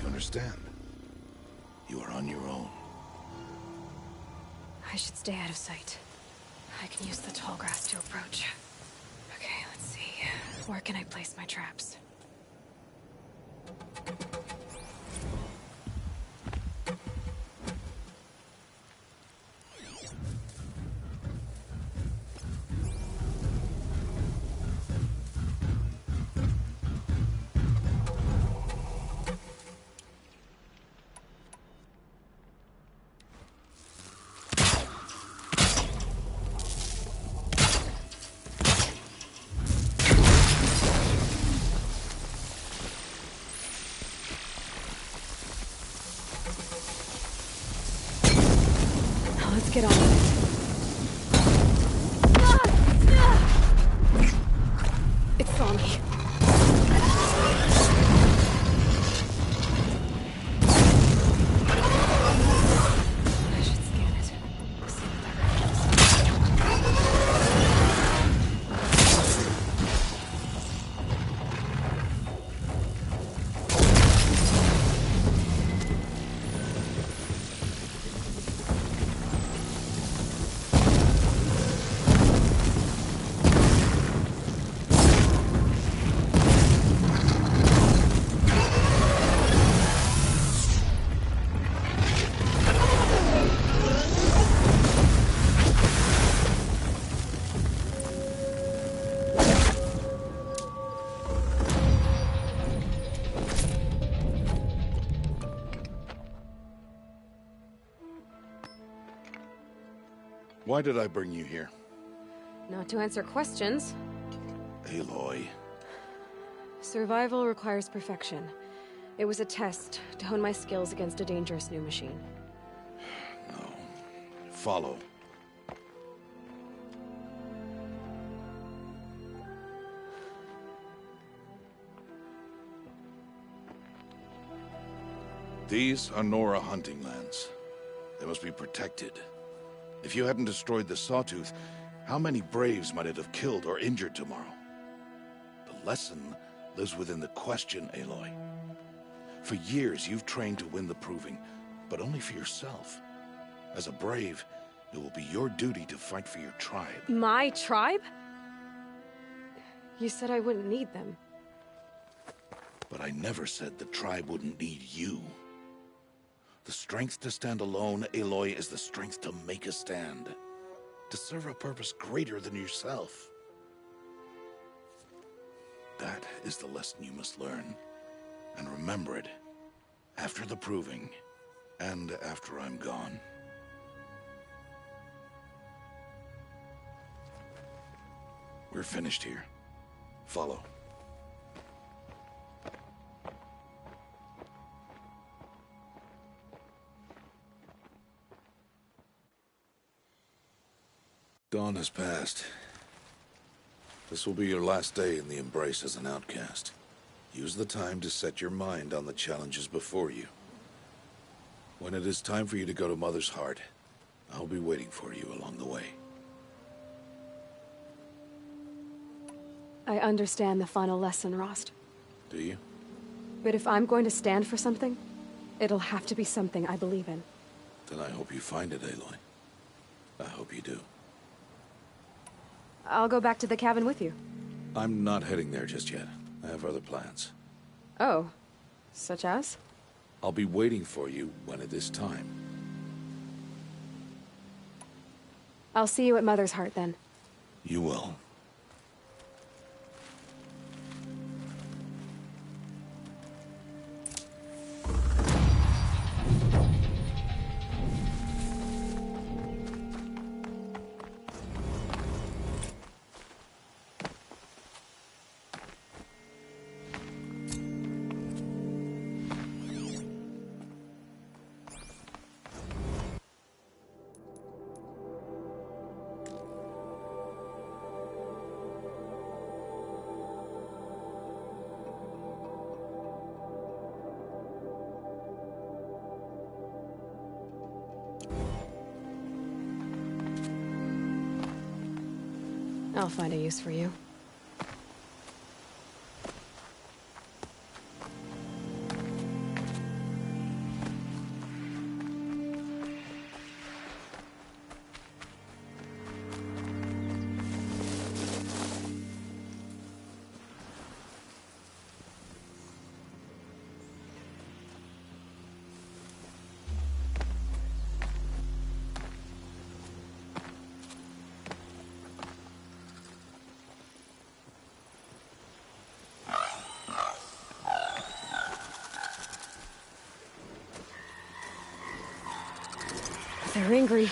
You understand? You are on your own. I should stay out of sight. I can use the tall grass to approach. Okay, let's see. Where can I place my traps? Let's get on with it. It saw me. I should scan it. See what Why did I bring you here? Not to answer questions. Aloy. Survival requires perfection. It was a test to hone my skills against a dangerous new machine. No. Follow. These are Nora hunting lands. They must be protected. If you hadn't destroyed the Sawtooth, how many Braves might it have killed or injured tomorrow? The lesson lives within the question, Aloy. For years, you've trained to win the Proving, but only for yourself. As a Brave, it will be your duty to fight for your tribe. My tribe? You said I wouldn't need them. But I never said the tribe wouldn't need you. The strength to stand alone, Aloy, is the strength to make a stand. To serve a purpose greater than yourself. That is the lesson you must learn. And remember it. After the proving. And after I'm gone. We're finished here. Follow. Dawn has passed. This will be your last day in the Embrace as an outcast. Use the time to set your mind on the challenges before you. When it is time for you to go to Mother's Heart, I'll be waiting for you along the way. I understand the final lesson, Rost. Do you? But if I'm going to stand for something, it'll have to be something I believe in. Then I hope you find it, Aloy. I hope you do. I'll go back to the cabin with you. I'm not heading there just yet. I have other plans. Oh. Such as? I'll be waiting for you when it is time. I'll see you at Mother's Heart, then. You will. I'll find a use for you. They're angry.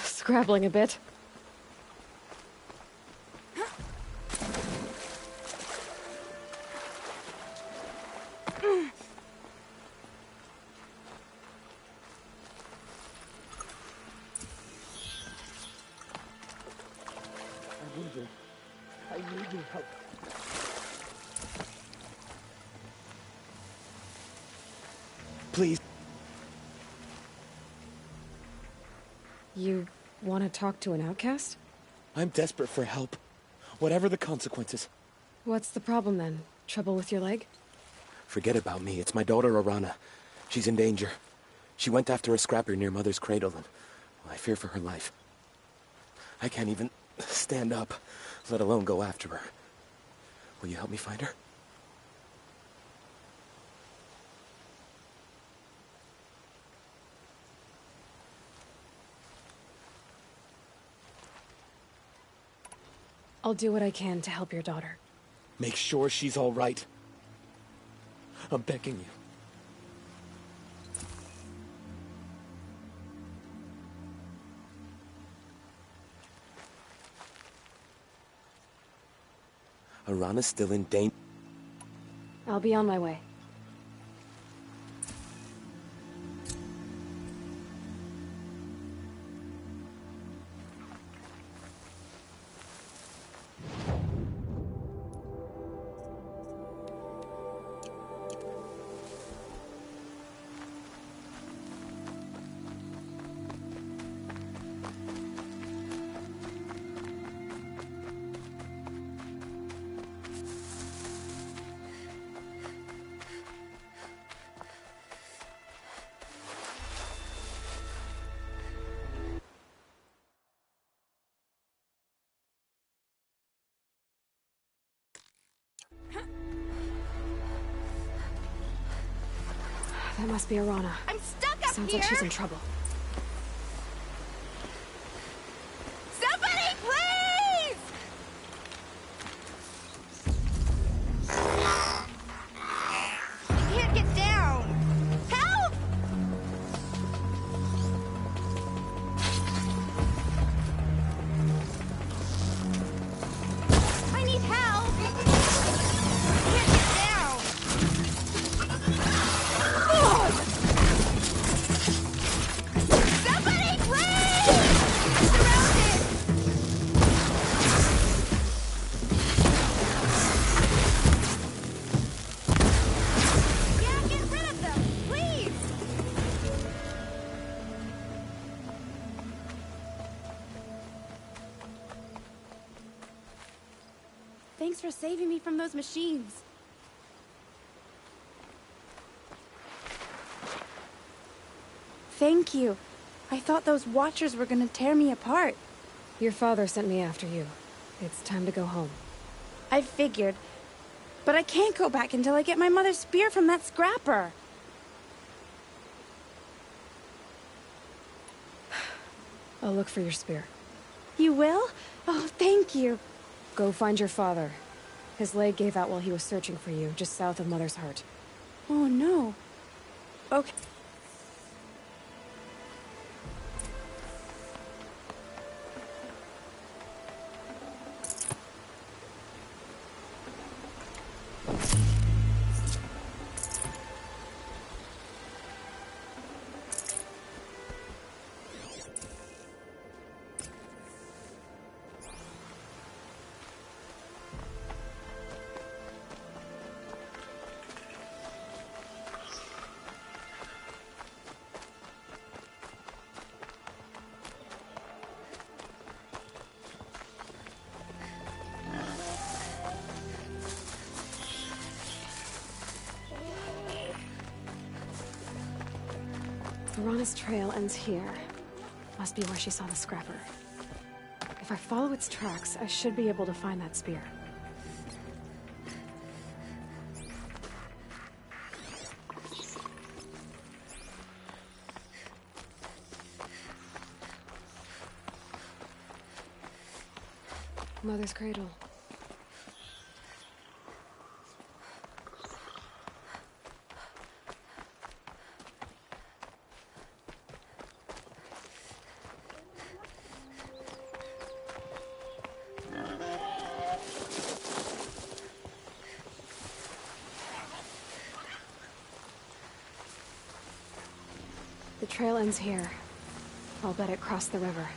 Scrabbling a bit. I need your help. Please. You want to talk to an outcast? I'm desperate for help. Whatever the consequences. What's the problem then? Trouble with your leg? Forget about me. It's my daughter, Arana. She's in danger. She went after a scrapper near Mother's cradle, and I fear for her life. I can't even stand up, let alone go after her. Will you help me find her? I'll do what I can to help your daughter. Make sure she's all right. I'm begging you. Arana's still in danger. I'll be on my way. That must be Arana. I'm stuck up Sounds here! like she's in trouble. Somebody, please! I can't get down. Help! I need help. I can't get down. Somebody, please! I'm surrounded! Yeah, get rid of them, please! Thanks for saving me from those machines. Thank you. I thought those Watchers were gonna tear me apart. Your father sent me after you. It's time to go home. I figured. But I can't go back until I get my mother's spear from that scrapper. I'll look for your spear. You will? Oh, thank you. Go find your father. His leg gave out while he was searching for you, just south of Mother's Heart. Oh, no. Okay. Arana's trail ends here. Must be where she saw the scrapper. If I follow its tracks, I should be able to find that spear. Mother's cradle. The trail ends here. I'll bet it crossed the river.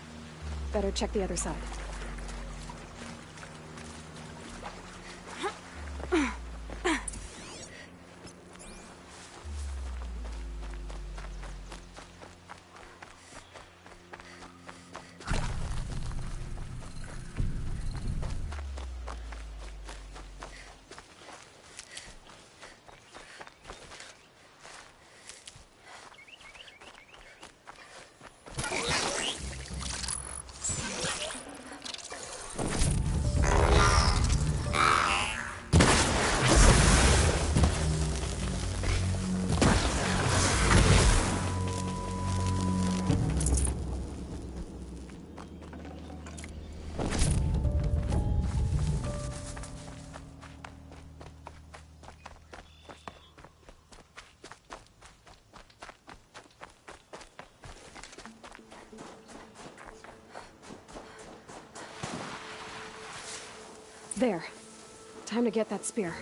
Better check the other side. There. Time to get that spear.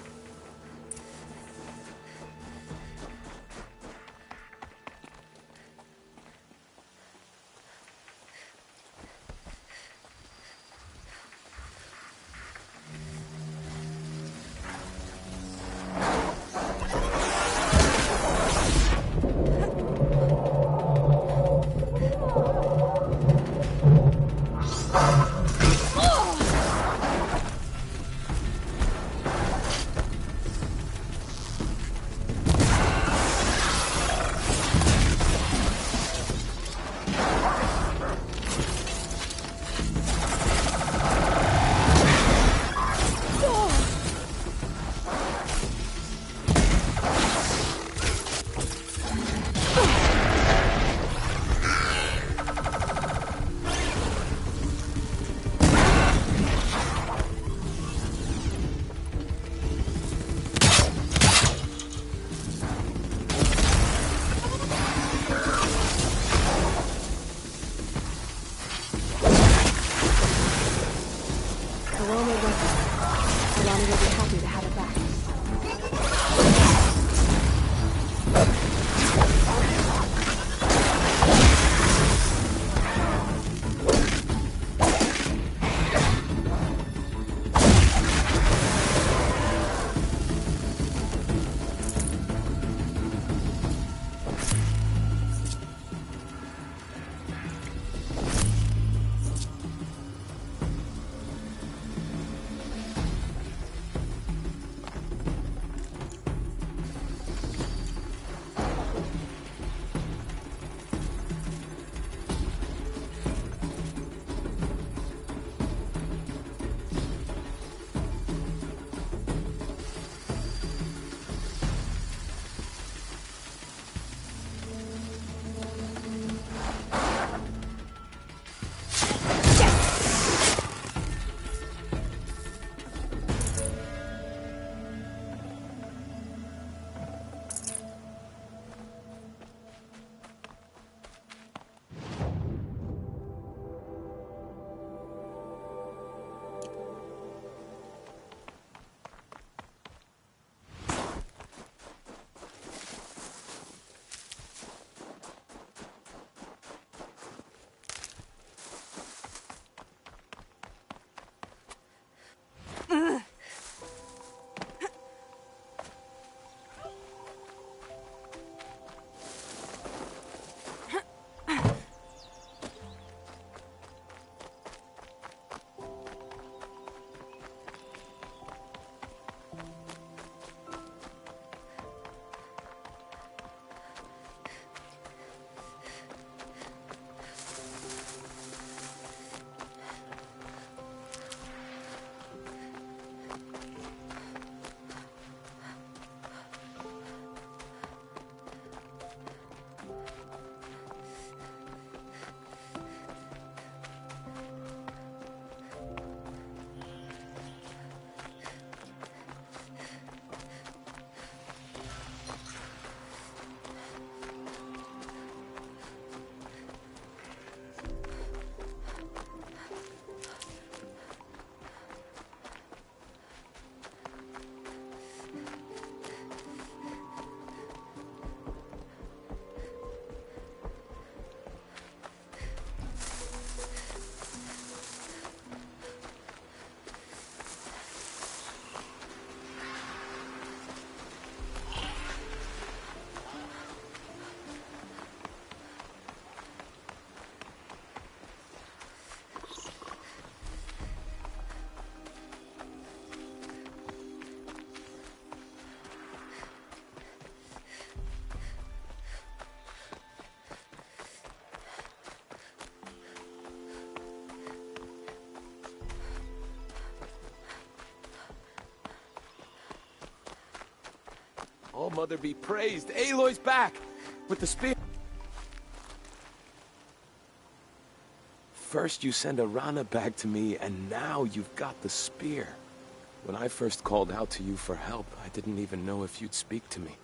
Oh, Mother be praised. Aloy's back! With the spear. First you send Arana back to me, and now you've got the spear. When I first called out to you for help, I didn't even know if you'd speak to me.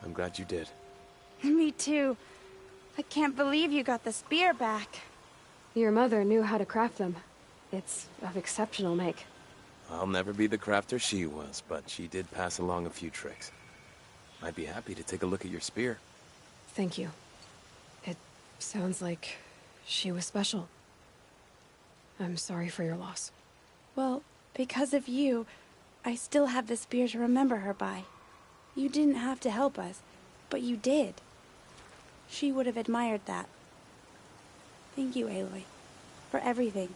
I'm glad you did. Me too. I can't believe you got the spear back. Your mother knew how to craft them. It's of exceptional make. I'll never be the crafter she was, but she did pass along a few tricks. I'd be happy to take a look at your spear. Thank you. It sounds like she was special. I'm sorry for your loss. Well, because of you, I still have the spear to remember her by. You didn't have to help us, but you did. She would have admired that. Thank you, Aloy, for everything.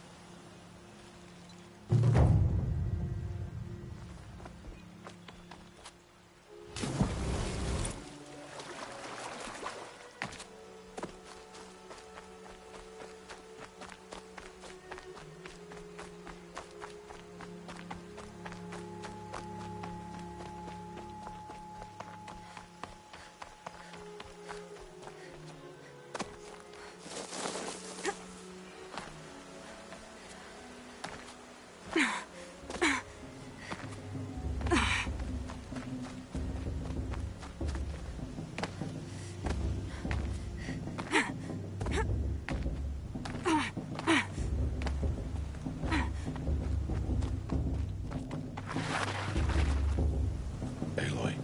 Aloy.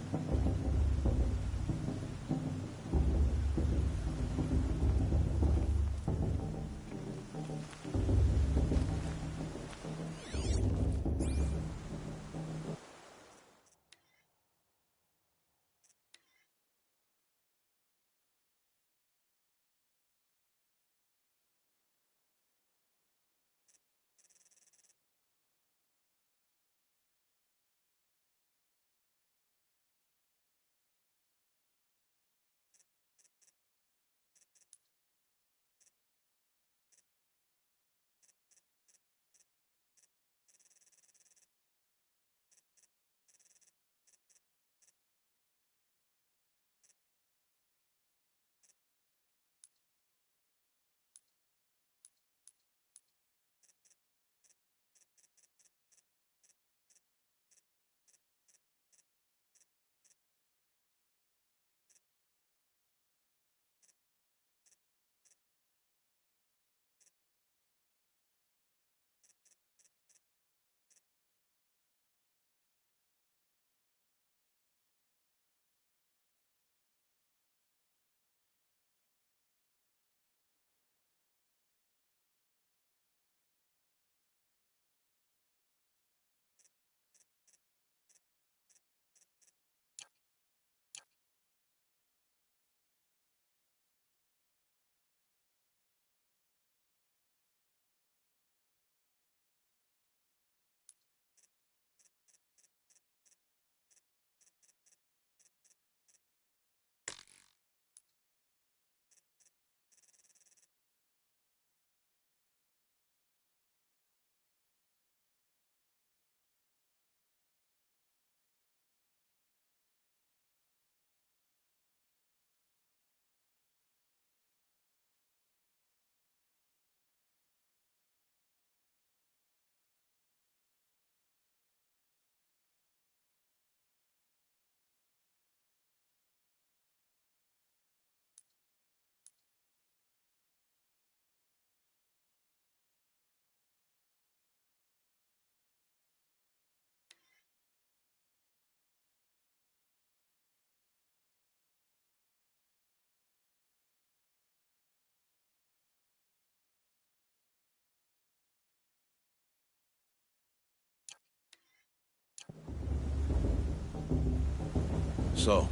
So,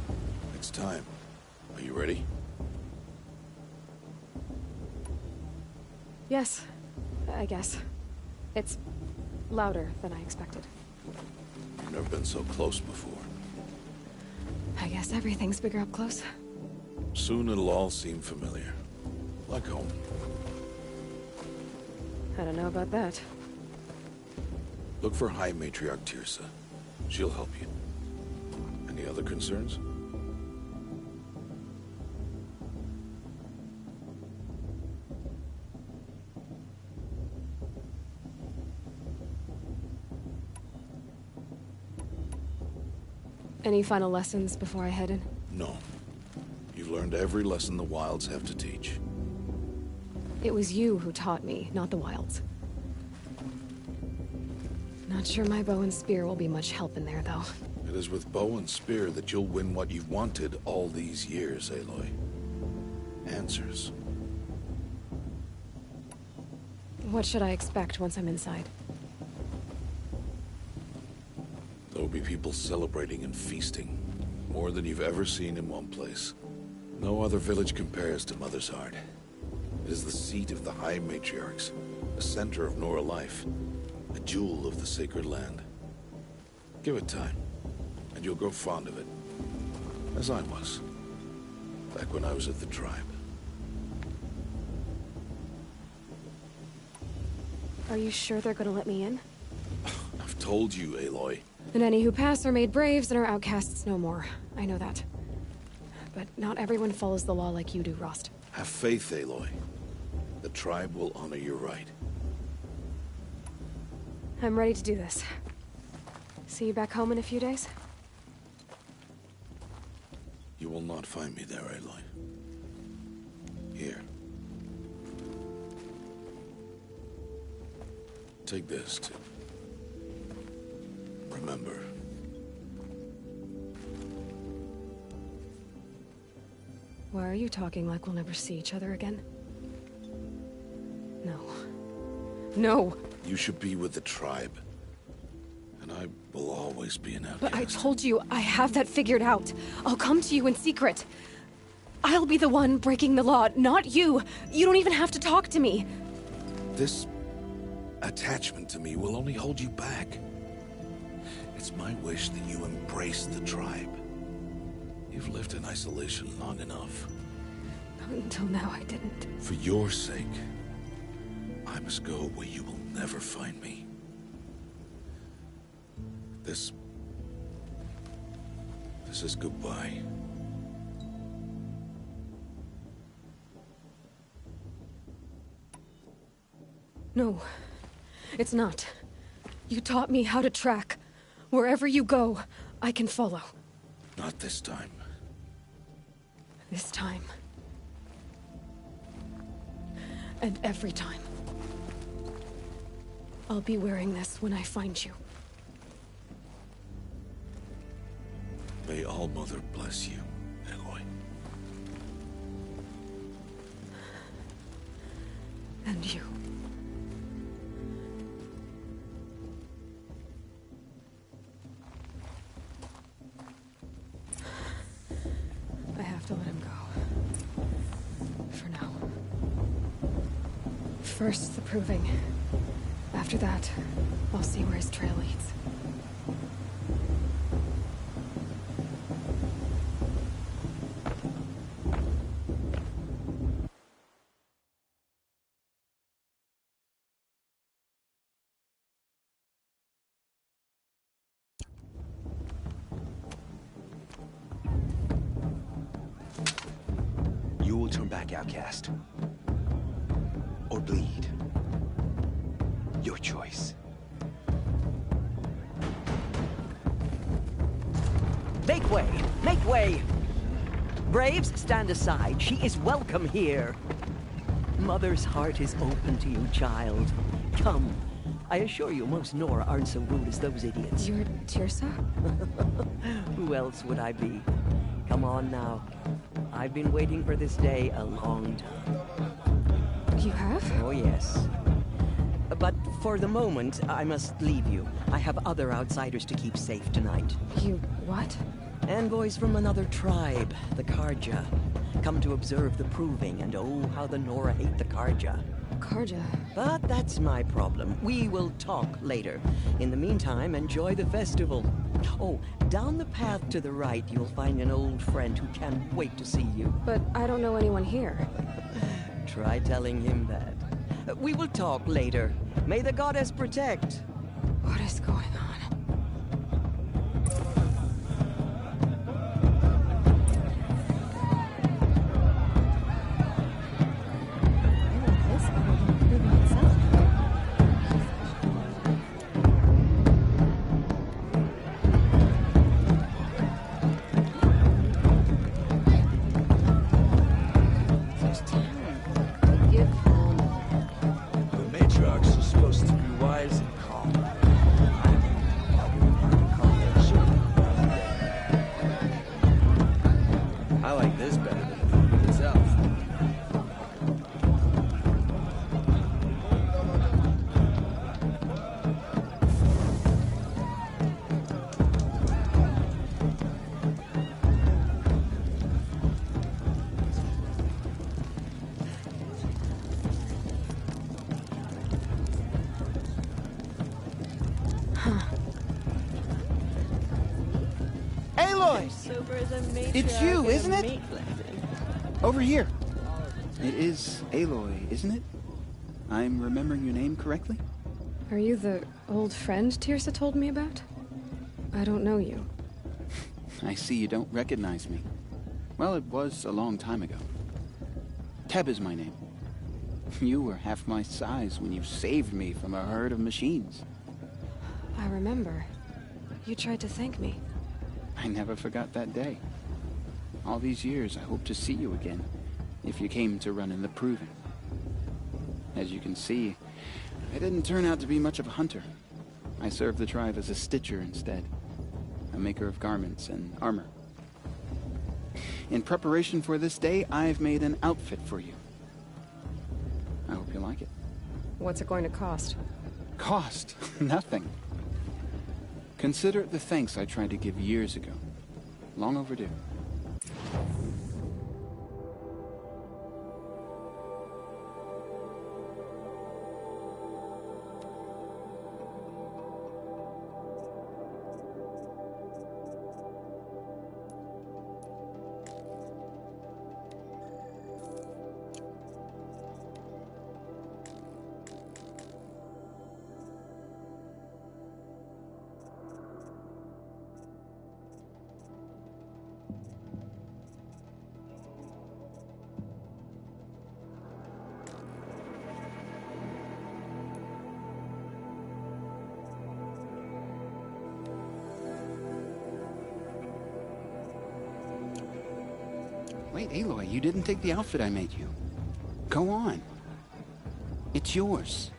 it's time. Are you ready? Yes, I guess. It's louder than I expected. You've never been so close before. I guess everything's bigger up close. Soon it'll all seem familiar. Like home. I don't know about that. Look for High Matriarch Teersa. She'll help you. Any other concerns? Any final lessons before I head in? No. You've learned every lesson the Wilds have to teach. It was you who taught me, not the Wilds. Not sure my bow and spear will be much help in there, though. It is with bow and spear that you'll win what you've wanted all these years, Aloy. Answers. What should I expect once I'm inside? There will be people celebrating and feasting. More than you've ever seen in one place. No other village compares to Mother's Heart. It is the seat of the High Matriarchs, a center of Nora life, a jewel of the sacred land. Give it time, and you'll grow fond of it. As I was, back when I was at the tribe. Are you sure they're gonna let me in? I've told you, Aloy. And any who pass are made braves and are outcasts no more. I know that. But not everyone follows the law like you do, Rost. Have faith, Aloy. The tribe will honor your right. I'm ready to do this. See you back home in a few days? You will not find me there, Aloy. Here. Take this to remember. Why are you talking like we'll never see each other again? No. No! You should be with the tribe. And I will always be an outcast. But I told you, I have that figured out. I'll come to you in secret. I'll be the one breaking the law, not you. You don't even have to talk to me. This attachment to me will only hold you back. It's my wish that you embrace the tribe. You've lived in isolation long enough. Until now, I didn't. For your sake, I must go where you will never find me. This is goodbye. No, it's not. You taught me how to track. Wherever you go, I can follow. Not this time. This time. And every time. I'll be wearing this when I find you. May All-Mother bless you, Aloy. And you. I have to let him go. For now. First, the proving. After that, I'll see where his trail leads. You will turn back, outcast. Or bleed. Your choice. Make way! Make way! Braves, stand aside. She is welcome here. Mother's heart is open to you, child. Come. I assure you, most Nora aren't so rude as those idiots. You're Teersa? Who else would I be? Come on now. I've been waiting for this day a long time. You have? Oh, yes. But for the moment, I must leave you. I have other outsiders to keep safe tonight. You what? Envoys from another tribe, the Carja. Come to observe the proving, and oh, how the Nora hate the Carja. Carja? But that's my problem. We will talk later. In the meantime, enjoy the festival. Oh, down the path to the right, you'll find an old friend who can't wait to see you. But I don't know anyone here. Try telling him that. We will talk later. May the goddess protect. What is going on? The matriarchs are supposed to be wise and calm. is better than the movie itself. It's you, isn't it? Over here. It is Aloy, isn't it? I'm remembering your name correctly? Are you the old friend Tirsa told me about? I don't know you. I see you don't recognize me. Well, it was a long time ago. Teb is my name. You were half my size when you saved me from a herd of machines. I remember. You tried to thank me. I never forgot that day. All these years, I hope to see you again, if you came to run in the Proving. As you can see, I didn't turn out to be much of a hunter. I served the tribe as a stitcher instead, a maker of garments and armor. In preparation for this day, I've made an outfit for you. I hope you like it. What's it going to cost? Cost? Nothing. Consider it the thanks I tried to give years ago. Long overdue. Wait, Aloy, you didn't take the outfit I made you. Go on. It's yours.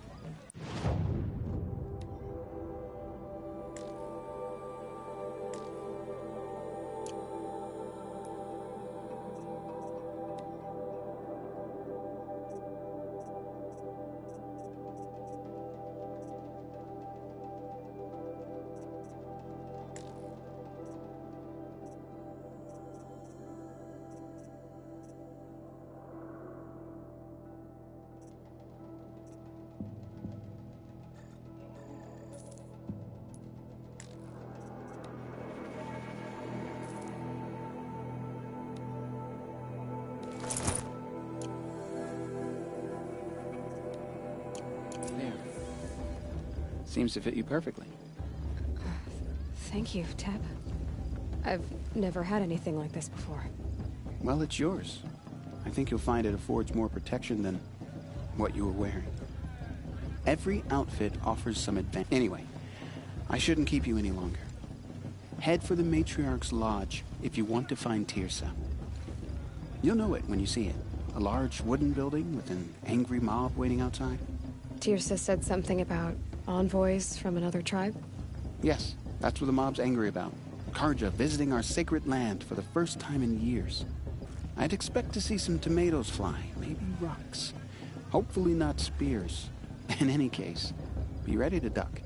Seems to fit you perfectly. Thank you, Teb. I've never had anything like this before. Well, it's yours. I think you'll find it affords more protection than what you were wearing. Every outfit offers some advantage. Anyway, I shouldn't keep you any longer. Head for the Matriarch's Lodge if you want to find Tirsa. You'll know it when you see it. A large wooden building with an angry mob waiting outside. Tirsa said something about envoys from another tribe? Yes, that's what the mob's angry about. Carja visiting our sacred land for the first time in years. I'd expect to see some tomatoes fly, maybe rocks. Hopefully not spears. In any case, be ready to duck.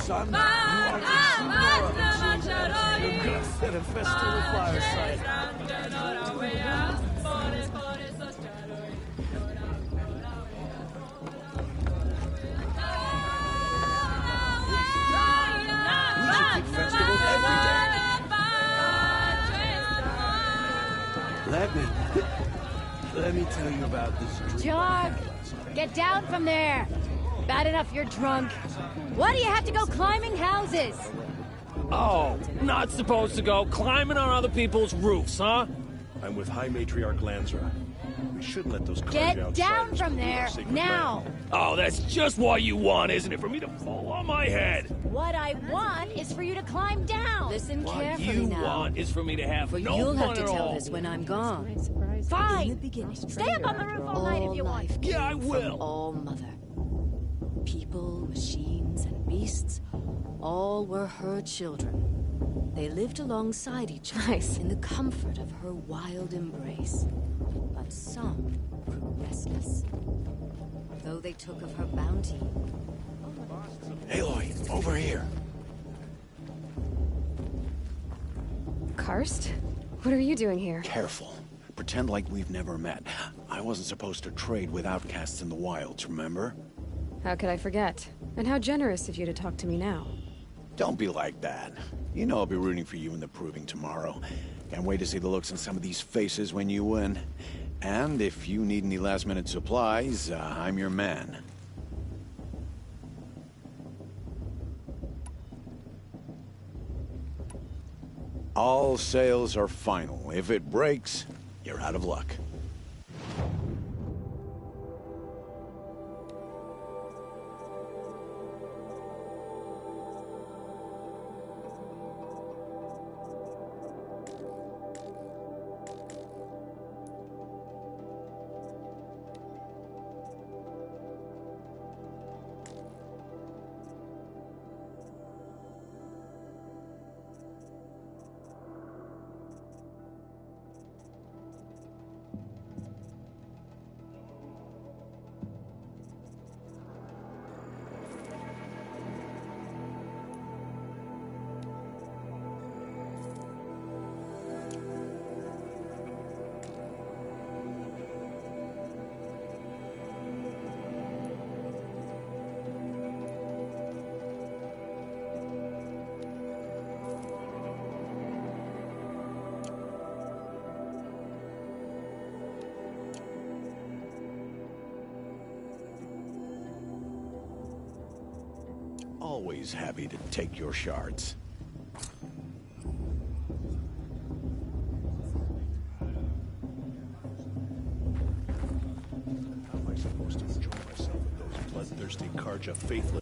Son, you are to see Nora. You're gonna set a festival fireside. Music festivals every day. Let me tell you about this dream. Jog! Get down from there! Bad enough you're drunk. Why do you have to go climbing houses? Oh, not supposed to go climbing on other people's roofs, huh? I'm with High Matriarch Lansra. We shouldn't let those Get Carja down outsiders from pollute our there, sacred now! land. Oh, that's just what you want, isn't it? For me to fall on my head. What I want is for you to climb down! Listen What carefully you now. want is for me to have For no you'll fun have to at tell all. this when I'm gone. Fine! Stay up on the roof all night if you want. Yeah, I will. All Mother. People, machines, and beasts, all were her children. They lived alongside each other in the comfort of her wild embrace. But some grew restless. Though they took of her bounty. Aloy, over here. Karst? What are you doing here? Careful. Pretend like we've never met. I wasn't supposed to trade with outcasts in the wilds, remember? How could I forget? And how generous of you to talk to me now. Don't be like that. You know I'll be rooting for you in the proving tomorrow. Can't wait to see the looks on some of these faces when you win. And if you need any last-minute supplies, I'm your man. All sales are final. If it breaks, you're out of luck. Always happy to take your shards. How am I supposed to enjoy myself with those bloodthirsty Carja faithless?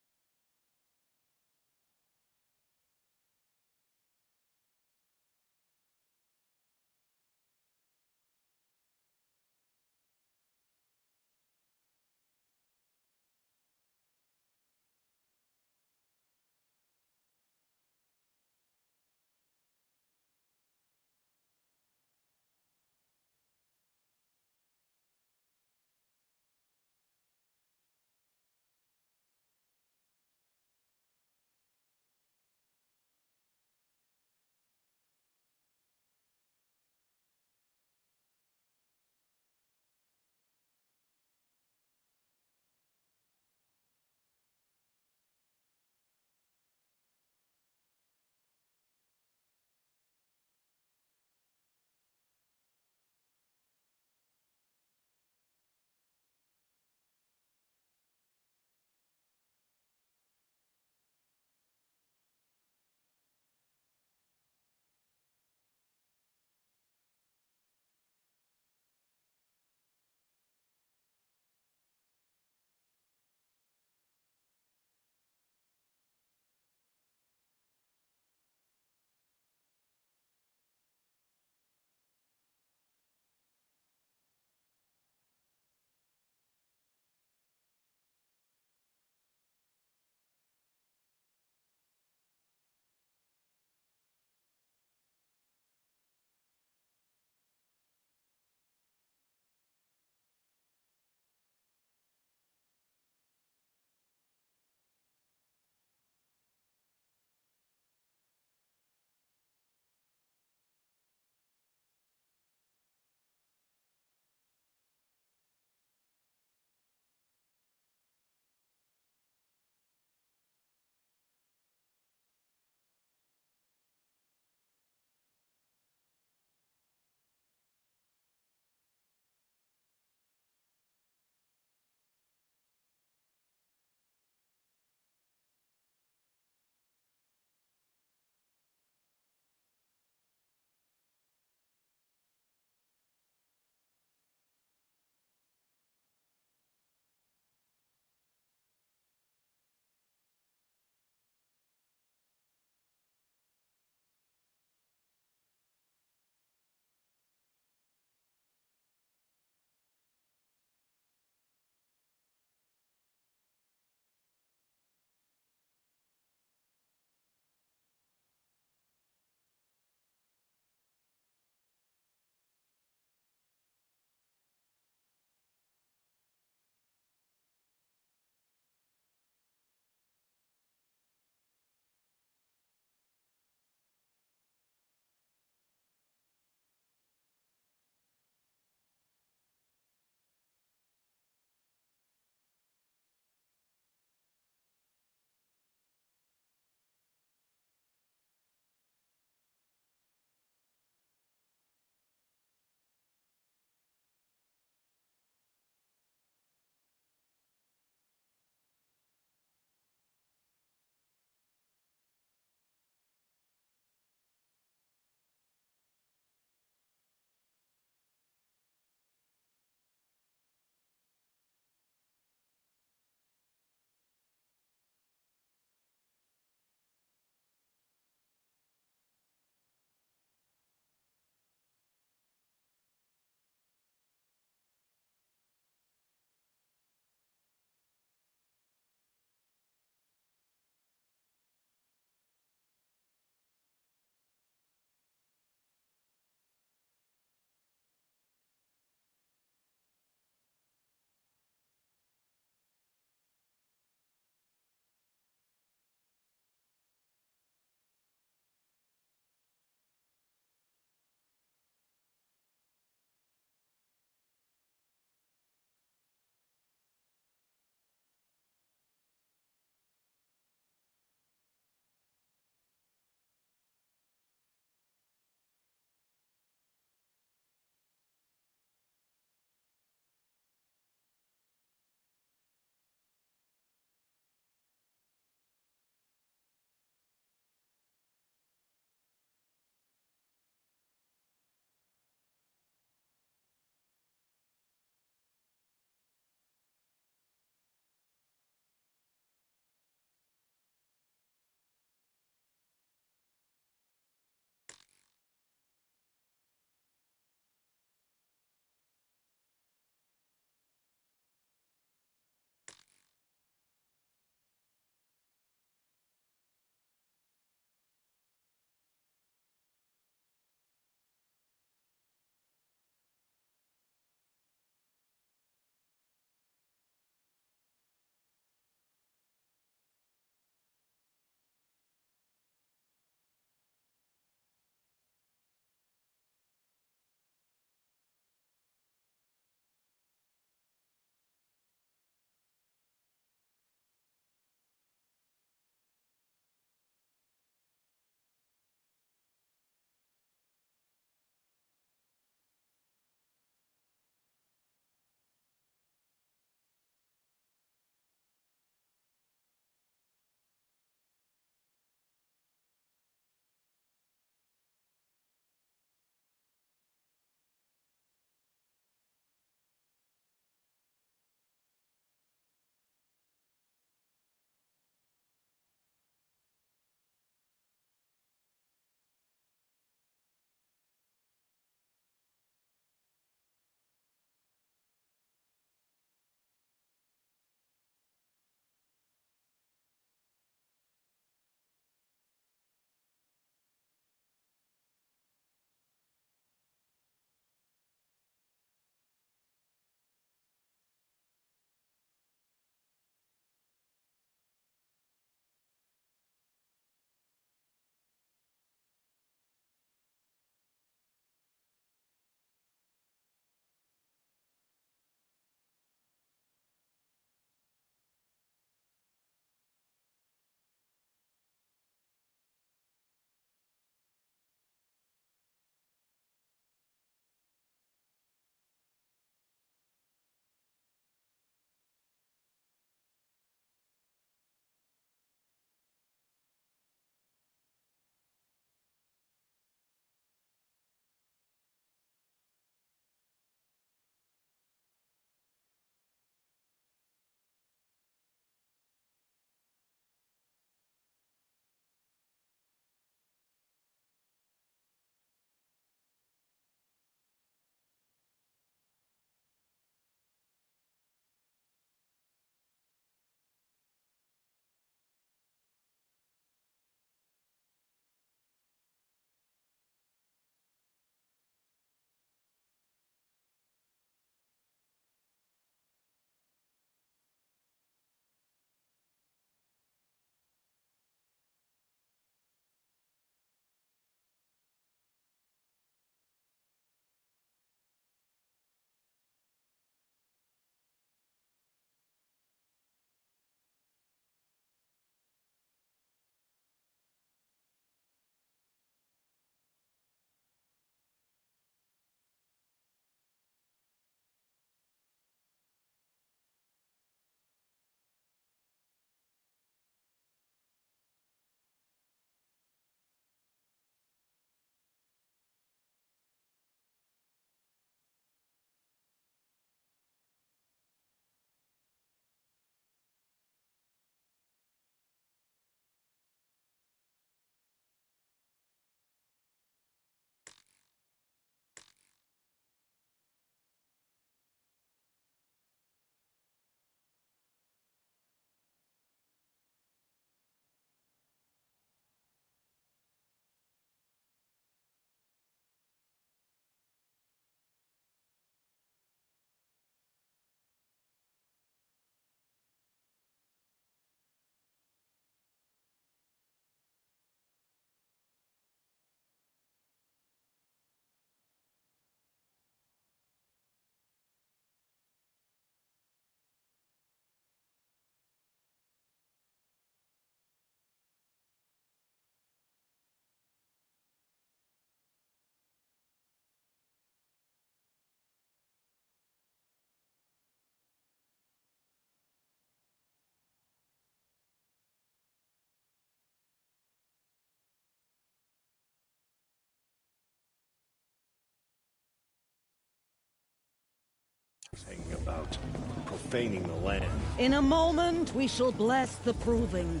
Hanging about, profaning the land. In a moment, we shall bless the proving.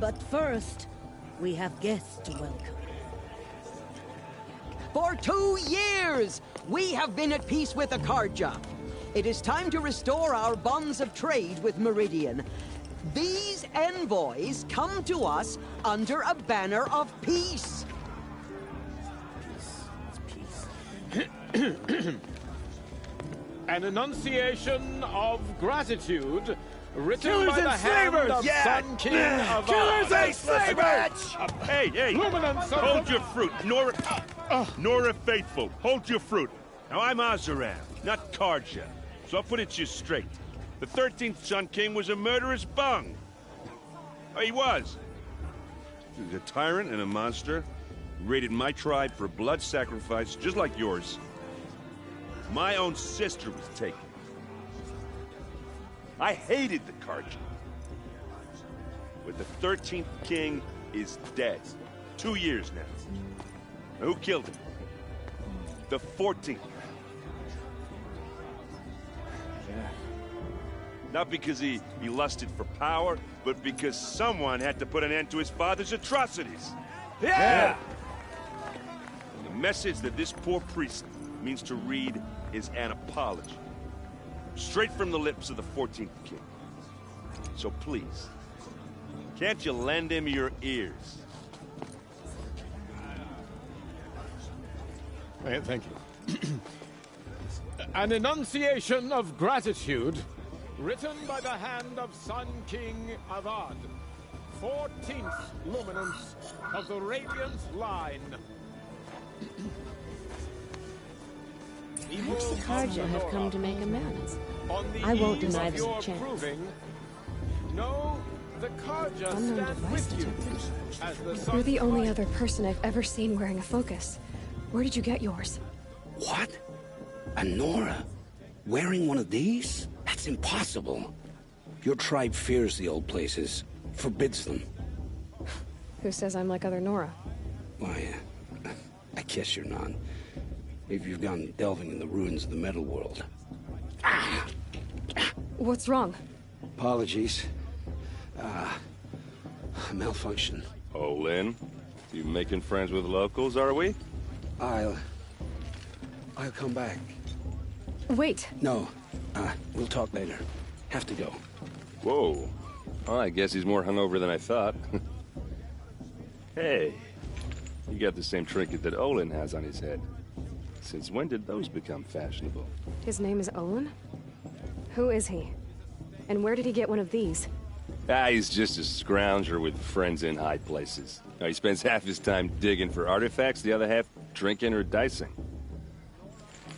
But first, we have guests to welcome. For 2 years, we have been at peace with Akarja. It is time to restore our bonds of trade with Meridian. These envoys come to us under a banner of peace. An enunciation of gratitude written Killers by the and hand slavers! of Sun King of Killers and slavers! Hey, hey! Luminance of Hold the- your fruit, Nora Faithful. Hold your fruit. Now I'm Azaran, not Karja, so I'll put it to you straight. The 13th Sun King was a murderous bung. Oh, he was. He was a tyrant and a monster. He raided my tribe for blood sacrifice, just like yours. My own sister was taken. I hated the Karja. But the 13th king is dead. 2 years now. Now, who killed him? The 14th. Yeah. Not because he lusted for power, but because someone had to put an end to his father's atrocities. Yeah! And the message that this poor priest means to read is an apology. Straight from the lips of the 14th king. So please, can't you lend him your ears? Thank you. An enunciation of gratitude written by the hand of Sun King Avad, 14th luminance of the Radiant Line. Perhaps the Karja have come to make amends. I won't deny this a chance. No, the Karja Unknown stand device with you. detected. As the You're sun the only other person I've ever seen wearing a focus. Where did you get yours? What? A Nora? Wearing one of these? That's impossible. Your tribe fears the old places, forbids them. Who says I'm like other Nora? Why, I guess you're not. If you've gone delving in the ruins of the metal world. What's wrong? Apologies. Malfunction. Oh, Lynn, you making friends with locals, are we? I'll come back. Wait. No, we'll talk later. Have to go. Whoa. Well, I guess he's more hungover than I thought. Hey, you got the same trinket that Olin has on his head. Since when did those become fashionable? His name is Olin? Who is he? And where did he get one of these? He's just a scrounger with friends in high places. He spends half his time digging for artifacts, the other half drinking or dicing.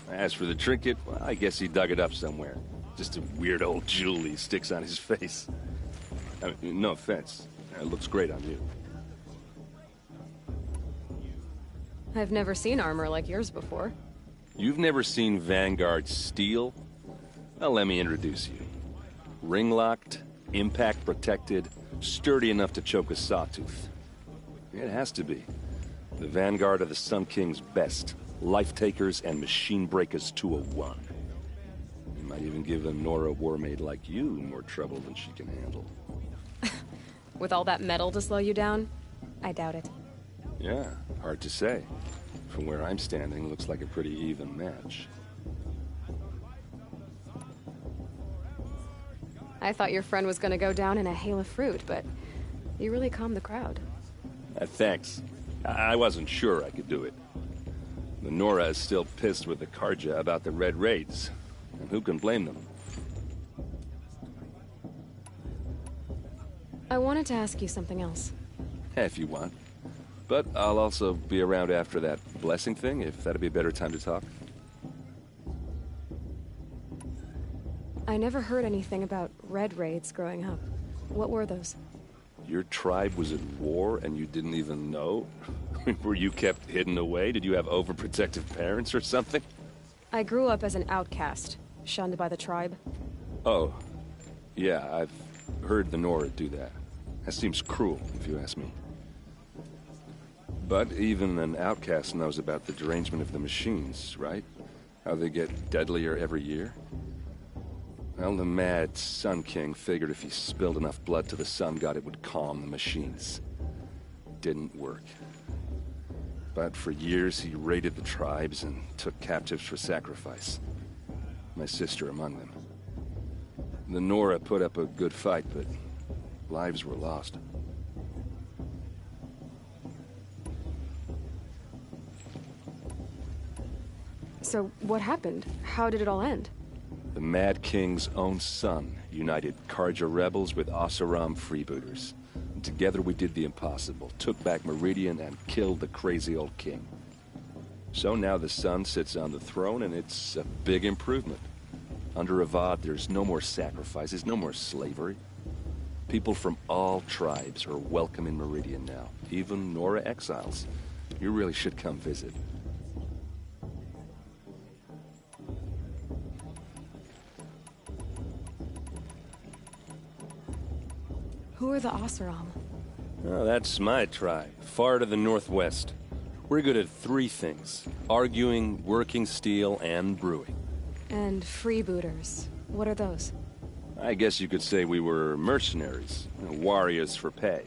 As for the trinket, well, I guess he dug it up somewhere. Just a weird old jewel he sticks on his face. I mean, no offense. It looks great on you. I've never seen armor like yours before. You've never seen Vanguard steel? Well, let me introduce you. Ring-locked, impact-protected, sturdy enough to choke a sawtooth. It has to be. The Vanguard of the Sun King's best. Life-takers and machine-breakers to a one. You might even give a Nora warmaid like you more trouble than she can handle. With all that metal to slow you down? I doubt it. Yeah, hard to say. From where I'm standing, looks like a pretty even match. I thought your friend was gonna go down in a hail of fruit, but you really calmed the crowd. Thanks. I wasn't sure I could do it. The Nora is still pissed with the Karja about the Red Raids, and who can blame them? I wanted to ask you something else. If you want. But I'll also be around after that blessing thing, if that'd be a better time to talk. I never heard anything about Red Raids growing up. What were those? Your tribe was at war and you didn't even know? Were you kept hidden away? Did you have overprotective parents or something? I grew up as an outcast, shunned by the tribe. Oh, yeah, I've heard the Nora do that. That seems cruel, if you ask me. But even an outcast knows about the derangement of the machines, right? How they get deadlier every year? Well, the mad Sun King figured if he spilled enough blood to the Sun God, it would calm the machines. Didn't work. But for years, he raided the tribes and took captives for sacrifice. My sister among them. The Nora put up a good fight, but lives were lost. So, what happened? How did it all end? The Mad King's own son united Carja rebels with Oseram freebooters. And together we did the impossible, took back Meridian and killed the crazy old king. So now the son sits on the throne and it's a big improvement. Under Avad, there's no more sacrifices, no more slavery. People from all tribes are welcome in Meridian now, even Nora exiles. You really should come visit. Who are the Oseram? Oh, that's my tribe, far to the northwest. We're good at three things: arguing, working steel, and brewing. And freebooters. What are those? I guess you could say we were mercenaries, warriors for pay.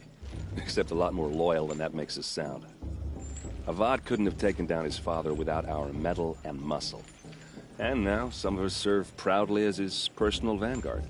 Except a lot more loyal than that makes us sound. Avad couldn't have taken down his father without our metal and muscle. And now some of us serve proudly as his personal vanguard.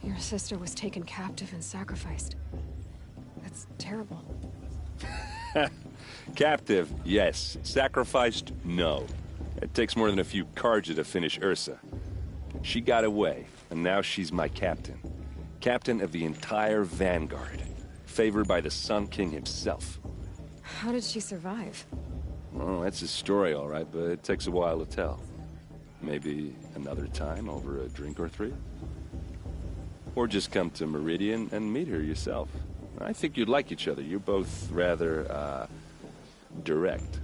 Your sister was taken captive and sacrificed. That's terrible. Captive, yes. Sacrificed, no. It takes more than a few Carja to finish Ursa. She got away, and now she's my captain. Captain of the entire Vanguard. Favored by the Sun King himself. How did she survive? Well, that's his story, all right, but it takes a while to tell. Maybe another time over a drink or three? Or just come to Meridian and meet her yourself. I think you'd like each other. You're both rather, direct.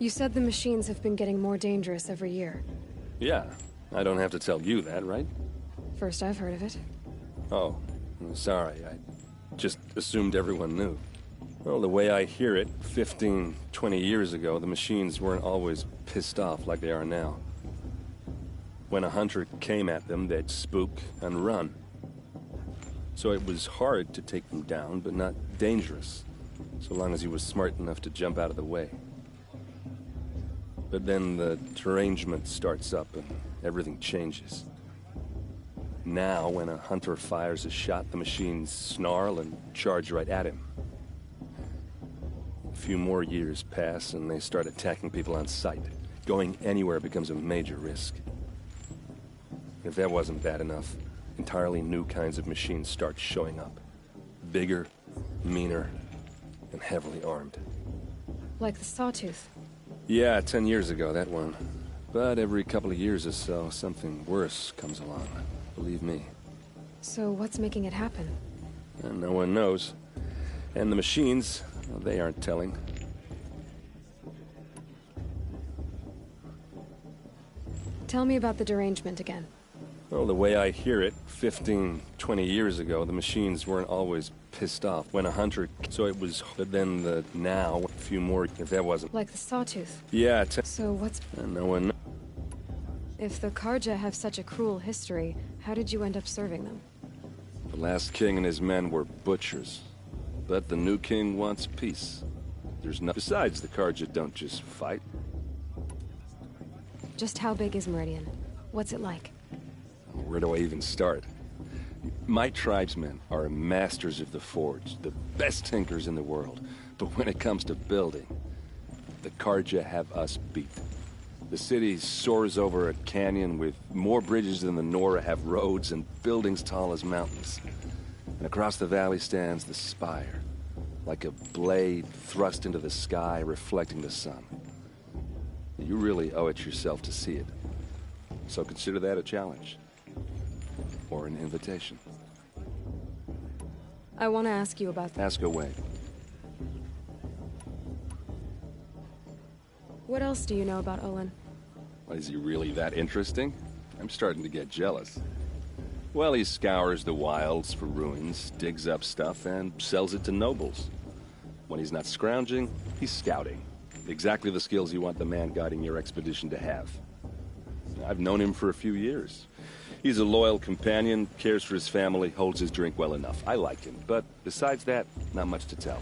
You said the machines have been getting more dangerous every year. Yeah, I don't have to tell you that, right? First I've heard of it. Oh, I'm sorry. I just assumed everyone knew. Well, the way I hear it, 15, 20 years ago, the machines weren't always pissed off like they are now. When a hunter came at them, they'd spook and run. So it was hard to take them down, but not dangerous, so long as he was smart enough to jump out of the way. But then the derangement starts up and everything changes. Now, when a hunter fires a shot, the machines snarl and charge right at him. A few more years pass and they start attacking people on sight. Going anywhere becomes a major risk. If that wasn't bad enough, entirely new kinds of machines start showing up. Bigger, meaner, and heavily armed. Like the Sawtooth. Yeah, 10 years ago, that one. But every couple of years or so, something worse comes along. Believe me. So what's making it happen? And no one knows. And the machines, well, they aren't telling. Tell me about the derangement again. Well, the way I hear it, 15, 20 years ago, the machines weren't always pissed off when a hunter... So it was... But then now, a few more, if that wasn't... Like the Sawtooth? Yeah, So what's... And no one... If the Carja have such a cruel history, how did you end up serving them? The last king and his men were butchers. But the new king wants peace. There's no... Besides, the Carja don't just fight. Just how big is Meridian? What's it like? Where do I even start? My tribesmen are masters of the forge, the best tinkers in the world. But when it comes to building, the Carja have us beat. The city soars over a canyon with more bridges than the Nora have roads and buildings tall as mountains. And across the valley stands the spire, like a blade thrust into the sky, reflecting the sun. You really owe it yourself to see it. So consider that a challenge. Or an invitation. I want to ask you about... Ask away. What else do you know about Olin? Is he really that interesting? I'm starting to get jealous. Well, he scours the wilds for ruins, digs up stuff, and sells it to nobles. When he's not scrounging, he's scouting. Exactly the skills you want the man guiding your expedition to have. I've known him for a few years. He's a loyal companion, cares for his family, holds his drink well enough. I like him, but besides that, not much to tell.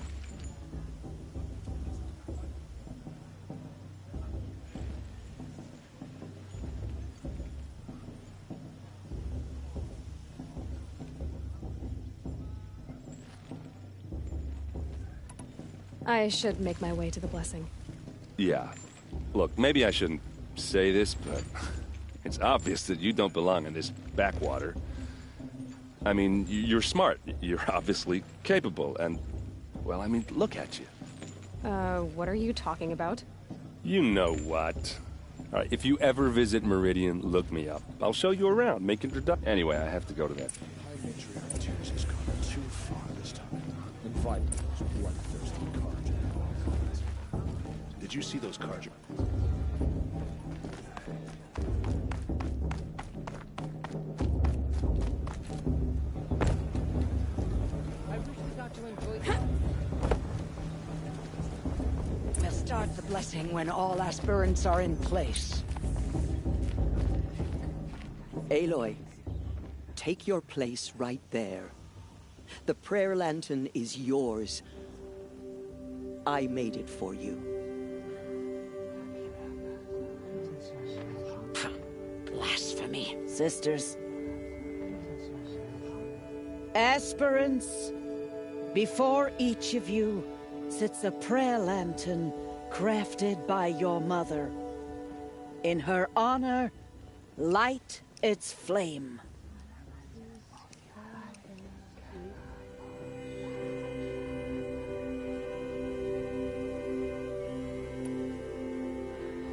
I should make my way to the blessing. Yeah. Look, maybe I shouldn't say this, but it's obvious that you don't belong in this backwater. I mean, you're smart. You're obviously capable, and, well, I mean, look at you. What are you talking about? You know what. All right, if you ever visit Meridian, look me up. I'll show you around, make introductions. Anyway, I have to go to that. Matriarch Tears has gone too far this time. Invite those bloodthirsty cards. Did you see those cards? We'll start the blessing when all aspirants are in place. Aloy, take your place right there. The prayer lantern is yours. I made it for you. Blasphemy. Sisters. Aspirants, before each of you sits a prayer lantern crafted by your mother. In her honor, light its flame.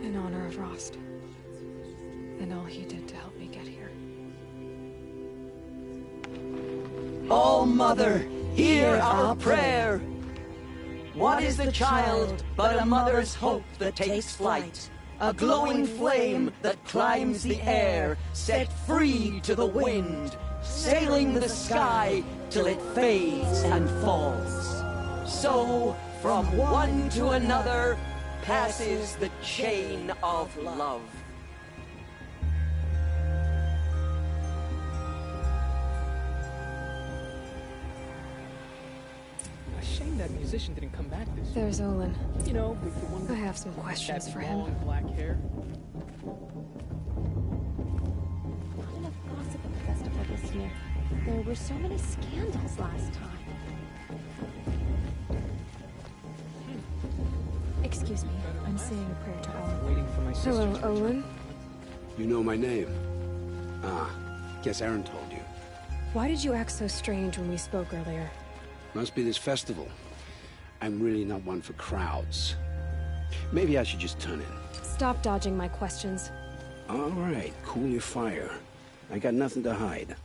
In honor of Rost. And all he did to help me get here. Oh, Mother, hear our prayer. What is the child but a mother's hope that takes flight? A glowing flame that climbs the air, set free to the wind, sailing the sky till it fades and falls. So, from one to another, passes the chain of love. A shame that musician didn't come back this year. There's Olin. You know, the one I have some questions with for that him. long black hair. Not enough gossip at the festival this year. There were so many scandals last time. Excuse me, I'm saying a prayer to Olin. Waiting for my sister. Hello, Olin. You know my name? Ah, guess Aaron told you. Why did you act so strange when we spoke earlier? Must be this festival. I'm really not one for crowds. Maybe I should just turn in. Stop dodging my questions. All right, cool your fire. I got nothing to hide.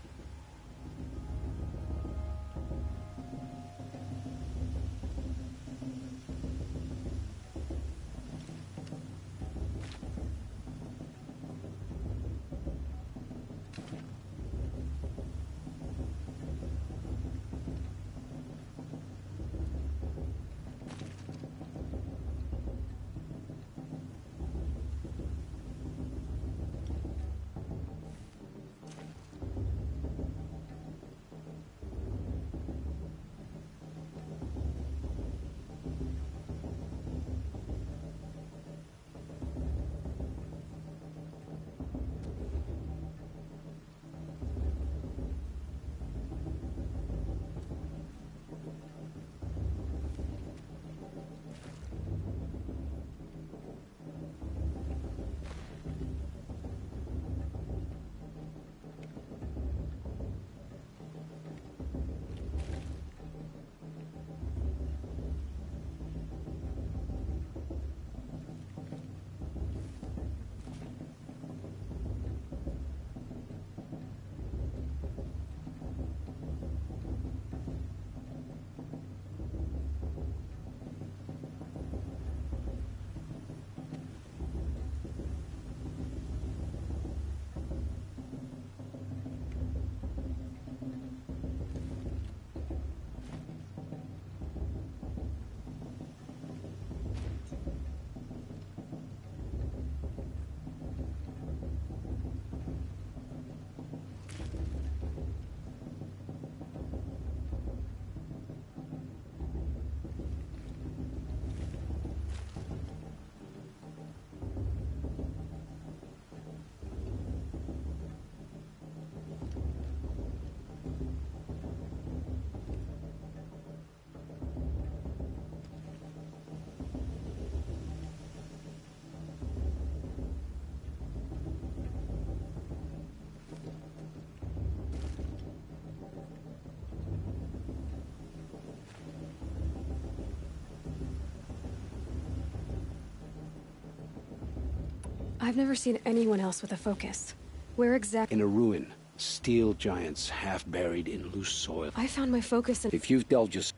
I've never seen anyone else with a focus. Where exactly? In a ruin. Steel giants half buried in loose soil. I found my focus in... If you've delved just...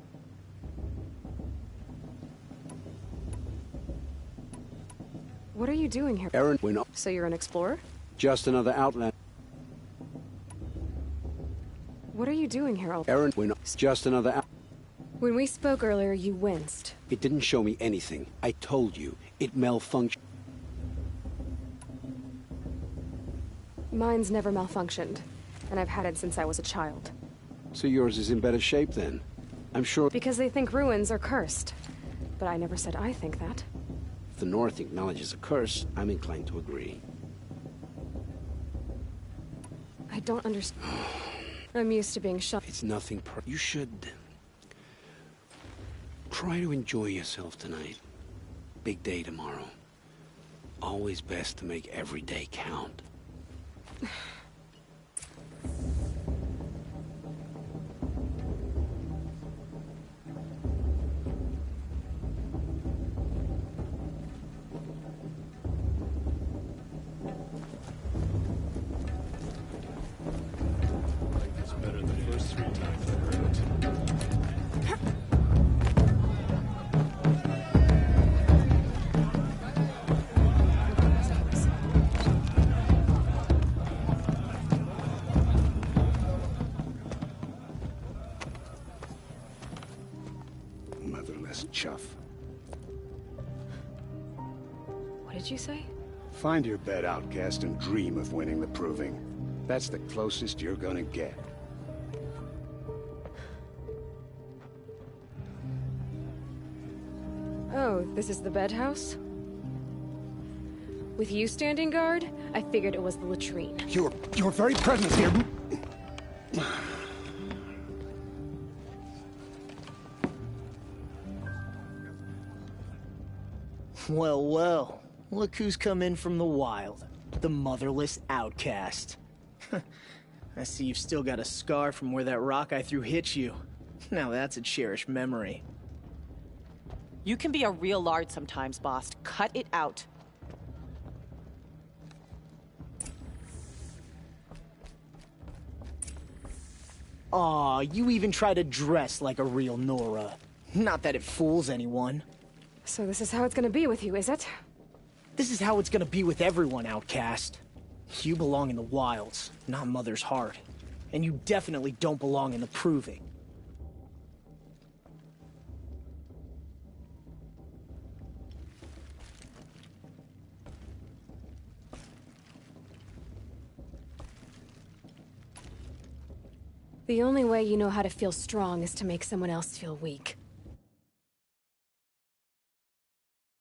What are you doing here? Aaron, we're not... So you're an explorer? Just another outland. What are you doing here, Albert? Aaron, we're not... Just another When we spoke earlier, you winced. It didn't show me anything. I told you. It malfunctioned. Mine's never malfunctioned, and I've had it since I was a child. So yours is in better shape then? I'm sure... Because they think ruins are cursed. But I never said I think that. If the North acknowledges a curse, I'm inclined to agree. I don't understand. I'm used to being shot. It's nothing You should... try to enjoy yourself tonight. Big day tomorrow. Always best to make every day count. It's better the first 3 times I heard it. Motherless chuff. What did you say? Find your bed, outcast, and dream of winning the Proving. That's the closest you're gonna get. Oh, this is the bed house? With you standing guard, I figured it was the latrine. Your very presence here... Well, well. Look who's come in from the wild. The motherless outcast. I see you've still got a scar from where that rock I threw hit you. Now that's a cherished memory. You can be a real lard sometimes, boss. Cut it out. Aw, you even try to dress like a real Nora. Not that it fools anyone. So this is how it's gonna be with you, is it? This is how it's gonna be with everyone, outcast. You belong in the wilds, not Mother's heart. And you definitely don't belong in the Proving. The only way you know how to feel strong is to make someone else feel weak.